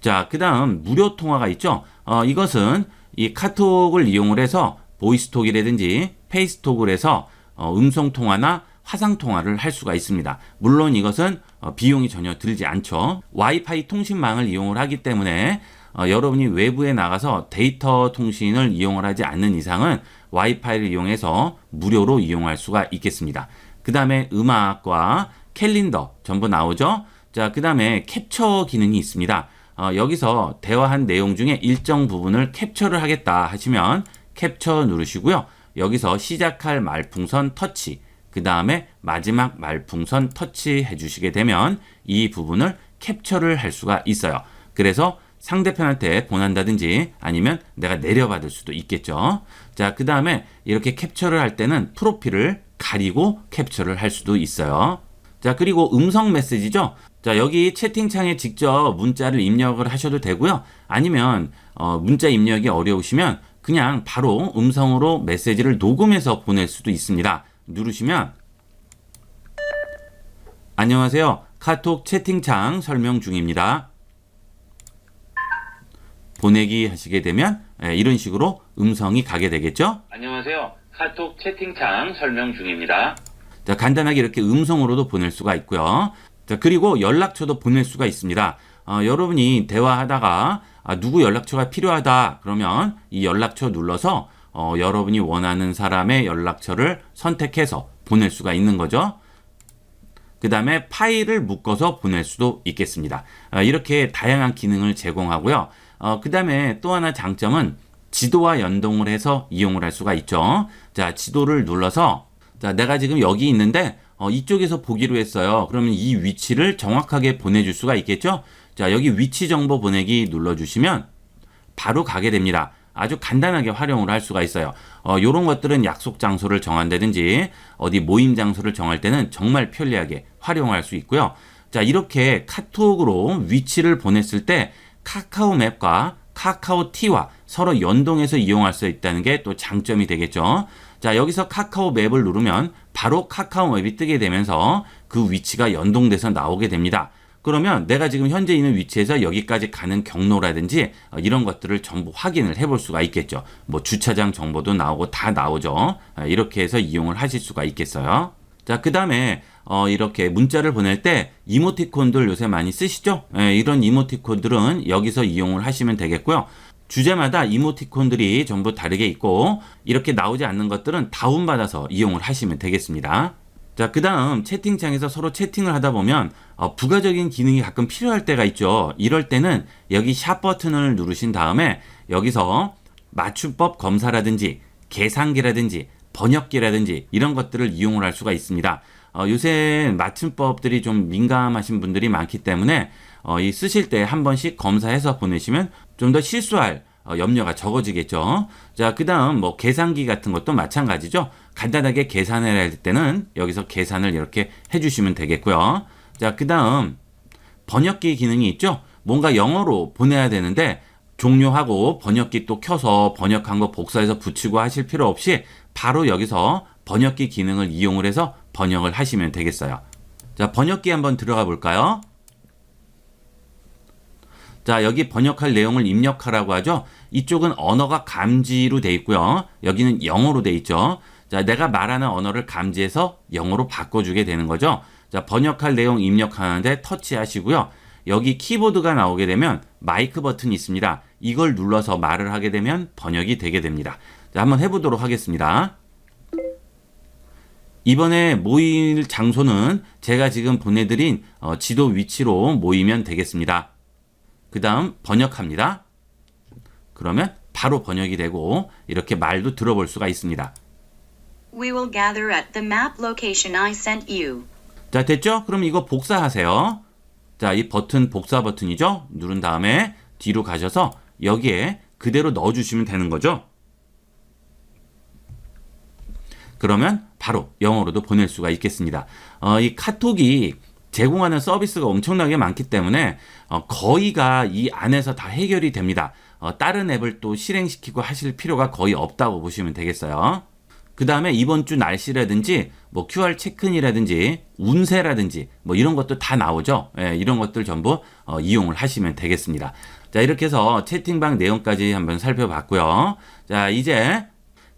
자, 그 다음 무료 통화가 있죠. 이것은 이 카톡을 이용을 해서 보이스톡이라든지 페이스톡을 해서 음성 통화나 화상 통화를 할 수가 있습니다. 물론 이것은 비용이 전혀 들지 않죠. 와이파이 통신망을 이용을 하기 때문에 여러분이 외부에 나가서 데이터 통신을 이용을 하지 않는 이상은 와이파이를 이용해서 무료로 이용할 수가 있겠습니다. 그 다음에 음악과 캘린더 전부 나오죠. 자, 그 다음에 캡처 기능이 있습니다. 여기서 대화한 내용 중에 일정 부분을 캡처를 하겠다 하시면 캡처 누르시고요. 여기서 시작할 말풍선 터치, 그 다음에 마지막 말풍선 터치 해주시게 되면 이 부분을 캡처를 할 수가 있어요. 그래서 상대편한테 보낸다든지 아니면 내가 내려받을 수도 있겠죠. 자, 그 다음에 이렇게 캡처를 할 때는 프로필을 가리고 캡처를 할 수도 있어요. 자, 그리고 음성 메시지죠. 자, 여기 채팅창에 직접 문자를 입력을 하셔도 되고요. 아니면 문자 입력이 어려우시면 그냥 바로 음성으로 메시지를 녹음해서 보낼 수도 있습니다. 누르시면 안녕하세요. 카톡 채팅창 설명 중입니다. 보내기 하시게 되면 이런 식으로 음성이 가게 되겠죠. 안녕하세요. 카톡 채팅창 설명 중입니다. 자, 간단하게 이렇게 음성으로도 보낼 수가 있고요. 자, 그리고 연락처도 보낼 수가 있습니다. 여러분이 대화하다가 누구 연락처가 필요하다 그러면 이 연락처 눌러서 여러분이 원하는 사람의 연락처를 선택해서 보낼 수가 있는 거죠. 그 다음에 파일을 묶어서 보낼 수도 있겠습니다. 이렇게 다양한 기능을 제공하고요. 그 다음에 또 하나 장점은 지도와 연동을 해서 이용을 할 수가 있죠. 자, 지도를 눌러서 자, 내가 지금 여기 있는데 이쪽에서 보기로 했어요. 그러면 이 위치를 정확하게 보내줄 수가 있겠죠. 자, 여기 위치 정보 보내기 눌러주시면 바로 가게 됩니다. 아주 간단하게 활용을 할 수가 있어요. 요런 것들은 약속 장소를 정한다든지 어디 모임 장소를 정할 때는 정말 편리하게 활용할 수 있고요. 자, 이렇게 카톡으로 위치를 보냈을 때 카카오 맵과 카카오티와 서로 연동해서 이용할 수 있다는 게 또 장점이 되겠죠. 자, 여기서 카카오 맵을 누르면 바로 카카오 맵이 뜨게 되면서 그 위치가 연동돼서 나오게 됩니다. 그러면 내가 지금 현재 있는 위치에서 여기까지 가는 경로라든지 이런 것들을 전부 확인을 해볼 수가 있겠죠. 뭐 주차장 정보도 나오고 다 나오죠. 이렇게 해서 이용을 하실 수가 있겠어요. 자, 그 다음에 이렇게 문자를 보낼 때 이모티콘들 요새 많이 쓰시죠? 이런 이모티콘들은 여기서 이용을 하시면 되겠고요. 주제마다 이모티콘들이 전부 다르게 있고 이렇게 나오지 않는 것들은 다운받아서 이용을 하시면 되겠습니다. 자, 그 다음 채팅창에서 서로 채팅을 하다 보면 부가적인 기능이 가끔 필요할 때가 있죠. 이럴 때는 여기 샵 버튼을 누르신 다음에 여기서 맞춤법 검사라든지 계산기라든지 번역기라든지 이런 것들을 이용을 할 수가 있습니다. 요새 맞춤법들이 좀 민감하신 분들이 많기 때문에 이 쓰실 때 한 번씩 검사해서 보내시면 좀 더 실수할 염려가 적어지겠죠. 자, 그 다음 뭐 계산기 같은 것도 마찬가지죠. 간단하게 계산을 할 때는 여기서 계산을 이렇게 해주시면 되겠고요. 자, 그 다음 번역기 기능이 있죠. 뭔가 영어로 보내야 되는데 종료하고 번역기 또 켜서 번역한 거 복사해서 붙이고 하실 필요 없이 바로 여기서 번역기 기능을 이용을 해서 번역을 하시면 되겠어요. 자, 번역기 한번 들어가 볼까요? 자, 여기 번역할 내용을 입력하라고 하죠. 이쪽은 언어가 감지로 돼 있고요. 여기는 영어로 돼 있죠. 자, 내가 말하는 언어를 감지해서 영어로 바꿔주게 되는 거죠. 자, 번역할 내용 입력하는데 터치하시고요. 여기 키보드가 나오게 되면 마이크 버튼이 있습니다. 이걸 눌러서 말을 하게 되면 번역이 되게 됩니다. 자, 한번 해보도록 하겠습니다. 이번에 모일 장소는 제가 지금 보내드린 지도 위치로 모이면 되겠습니다. 그 다음 번역합니다. 그러면 바로 번역이 되고 이렇게 말도 들어볼 수가 있습니다. We will gather at the map location I sent you. 자, 됐죠? 그럼 이거 복사하세요. 자, 이 버튼 복사 버튼이죠? 누른 다음에 뒤로 가셔서 여기에 그대로 넣어주시면 되는 거죠. 그러면 바로 영어로도 보낼 수가 있겠습니다. 이 카톡이 제공하는 서비스가 엄청나게 많기 때문에 거의가 이 안에서 다 해결이 됩니다. 다른 앱을 또 실행시키고 하실 필요가 거의 없다고 보시면 되겠어요. 그 다음에 이번 주 날씨라든지 뭐 QR 체크인이라든지 운세라든지 뭐 이런 것도 다 나오죠. 예, 이런 것들 전부 이용을 하시면 되겠습니다. 자, 이렇게 해서 채팅방 내용까지 한번 살펴봤고요. 자, 이제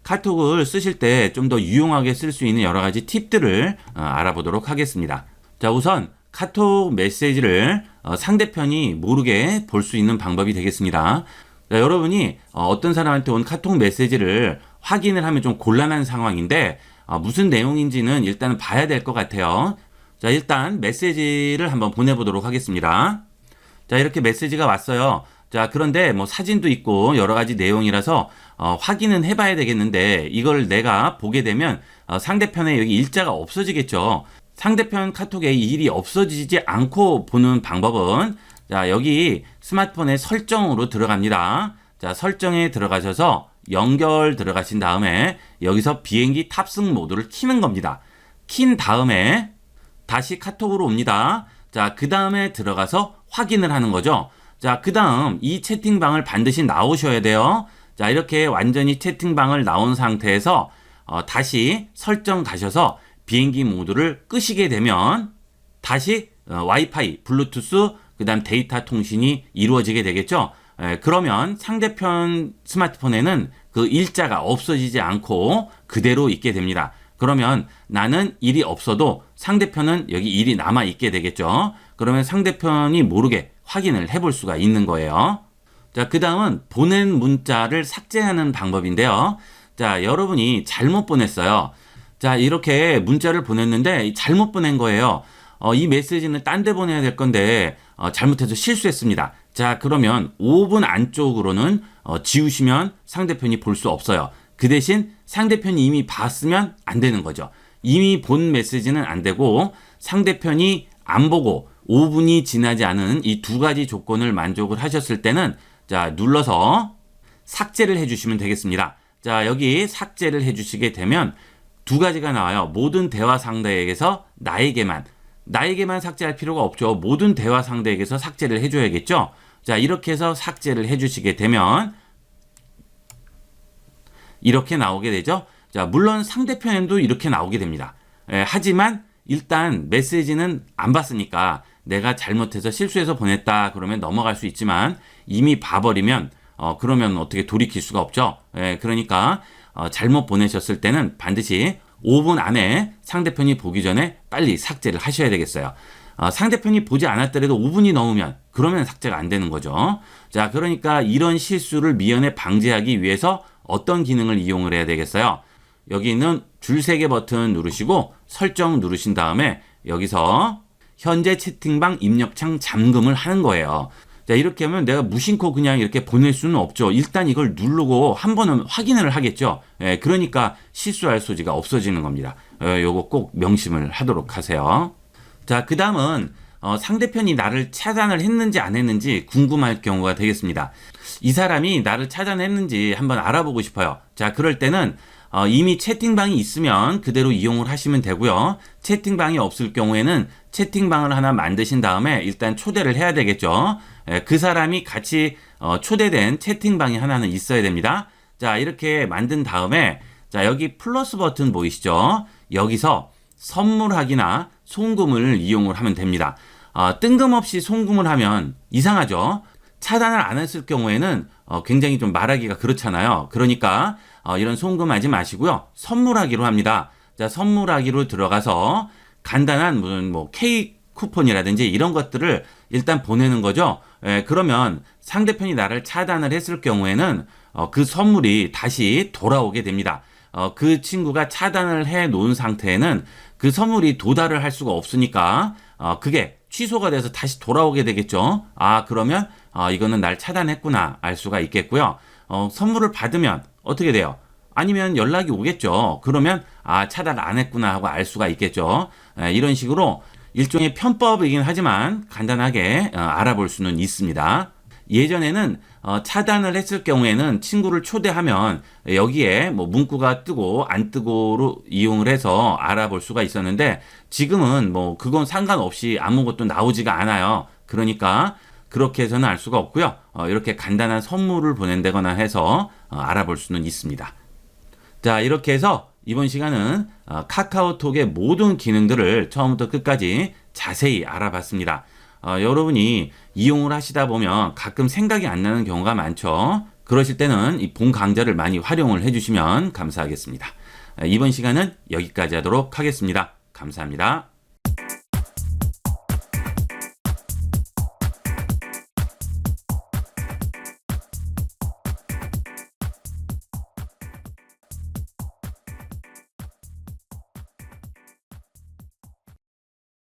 카톡을 쓰실 때 좀 더 유용하게 쓸 수 있는 여러 가지 팁들을 알아보도록 하겠습니다. 자, 우선 카톡 메시지를 상대편이 모르게 볼 수 있는 방법이 되겠습니다. 자, 여러분이 어떤 사람한테 온 카톡 메시지를 확인을 하면 좀 곤란한 상황인데 무슨 내용인지는 일단 봐야 될 것 같아요. 자, 일단 메시지를 한번 보내보도록 하겠습니다. 자, 이렇게 메시지가 왔어요. 자, 그런데 뭐 사진도 있고 여러 가지 내용이라서 확인은 해봐야 되겠는데 이걸 내가 보게 되면 상대편에 여기 일자가 없어지겠죠. 상대편 카톡에 이 일이 없어지지 않고 보는 방법은 자, 여기 스마트폰의 설정으로 들어갑니다. 자, 설정에 들어가셔서 연결 들어가신 다음에 여기서 비행기 탑승 모드를 켜는 겁니다. 킨 다음에 다시 카톡으로 옵니다. 자, 그 다음에 들어가서 확인을 하는 거죠. 자, 그 다음 이 채팅방을 반드시 나오셔야 돼요. 자, 이렇게 완전히 채팅방을 나온 상태에서 다시 설정 가셔서 비행기 모드를 끄시게 되면 다시 와이파이, 블루투스, 그 다음 데이터 통신이 이루어지게 되겠죠. 그러면 상대편 스마트폰에는 그 일자가 없어지지 않고 그대로 있게 됩니다. 그러면 나는 일이 없어도 상대편은 여기 일이 남아 있게 되겠죠. 그러면 상대편이 모르게 확인을 해볼 수가 있는 거예요. 자, 그 다음은 보낸 문자를 삭제하는 방법인데요. 자, 여러분이 잘못 보냈어요. 자, 이렇게 문자를 보냈는데 잘못 보낸 거예요. 이 메시지는 딴 데 보내야 될 건데 잘못해서 실수했습니다. 자, 그러면 5분 안쪽으로는 지우시면 상대편이 볼 수 없어요. 그 대신 상대편이 이미 봤으면 안 되는 거죠. 이미 본 메시지는 안 되고 상대편이 안 보고 5분이 지나지 않은 이 두 가지 조건을 만족을 하셨을 때는 자, 눌러서 삭제를 해주시면 되겠습니다. 자, 여기 삭제를 해주시게 되면 두 가지가 나와요. 모든 대화 상대에게서 나에게만 삭제할 필요가 없죠. 모든 대화 상대에게서 삭제를 해줘야겠죠. 자, 이렇게 해서 삭제를 해주시게 되면 이렇게 나오게 되죠. 자, 물론 상대편에도 이렇게 나오게 됩니다. 하지만 일단 메시지는 안 봤으니까 내가 잘못해서 실수해서 보냈다 그러면 넘어갈 수 있지만 이미 봐버리면 그러면 어떻게 돌이킬 수가 없죠. 그러니까 잘못 보내셨을 때는 반드시 5분 안에 상대편이 보기 전에 빨리 삭제를 하셔야 되겠어요. 상대편이 보지 않았더라도 5분이 넘으면 그러면 삭제가 안 되는 거죠. 자, 그러니까 이런 실수를 미연에 방지하기 위해서 어떤 기능을 이용을 해야 되겠어요? 여기 있는 줄 3개 버튼 누르시고 설정 누르신 다음에 여기서 현재 채팅방 입력창 잠금을 하는 거예요. 자, 이렇게 하면 내가 무심코 그냥 이렇게 보낼 수는 없죠. 일단 이걸 누르고 한 번은 확인을 하겠죠. 그러니까 실수할 소지가 없어지는 겁니다. 요거 꼭 명심을 하도록 하세요. 자, 그 다음은 상대편이 나를 차단을 했는지 안 했는지 궁금할 경우가 되겠습니다. 이 사람이 나를 차단했는지 한번 알아보고 싶어요. 자, 그럴 때는 이미 채팅방이 있으면 그대로 이용을 하시면 되고요. 채팅방이 없을 경우에는 채팅방을 하나 만드신 다음에 일단 초대를 해야 되겠죠. 그 사람이 같이 초대된 채팅방이 하나는 있어야 됩니다. 자, 이렇게 만든 다음에 자, 여기 플러스 버튼 보이시죠? 여기서 선물하기나 송금을 이용을 하면 됩니다. 뜬금없이 송금을 하면 이상하죠? 차단을 안 했을 경우에는 굉장히 좀 말하기가 그렇잖아요. 그러니까 이런 송금하지 마시고요. 선물하기로 합니다. 자, 선물하기로 들어가서 간단한 무슨 뭐 케이크 쿠폰이라든지 이런 것들을 일단 보내는 거죠. 그러면 상대편이 나를 차단을 했을 경우에는 그 선물이 다시 돌아오게 됩니다. 그 친구가 차단을 해 놓은 상태에는 그 선물이 도달을 할 수가 없으니까 그게 취소가 돼서 다시 돌아오게 되겠죠. 그러면 이거는 날 차단했구나 알 수가 있겠고요. 선물을 받으면 어떻게 돼요? 아니면 연락이 오겠죠. 그러면 차단 안 했구나 하고 알 수가 있겠죠. 이런 식으로 일종의 편법이긴 하지만 간단하게 알아볼 수는 있습니다. 예전에는 차단을 했을 경우에는 친구를 초대하면 여기에 뭐 문구가 뜨고 안 뜨고로 이용을 해서 알아볼 수가 있었는데 지금은 뭐 그건 상관없이 아무것도 나오지가 않아요. 그러니까 그렇게 해서는 알 수가 없고요. 이렇게 간단한 선물을 보낸다거나 해서 알아볼 수는 있습니다. 자, 이렇게 해서 이번 시간은 카카오톡의 모든 기능들을 처음부터 끝까지 자세히 알아봤습니다. 여러분이 이용을 하시다 보면 가끔 생각이 안 나는 경우가 많죠. 그러실 때는 이 본 강좌를 많이 활용을 해주시면 감사하겠습니다. 이번 시간은 여기까지 하도록 하겠습니다. 감사합니다.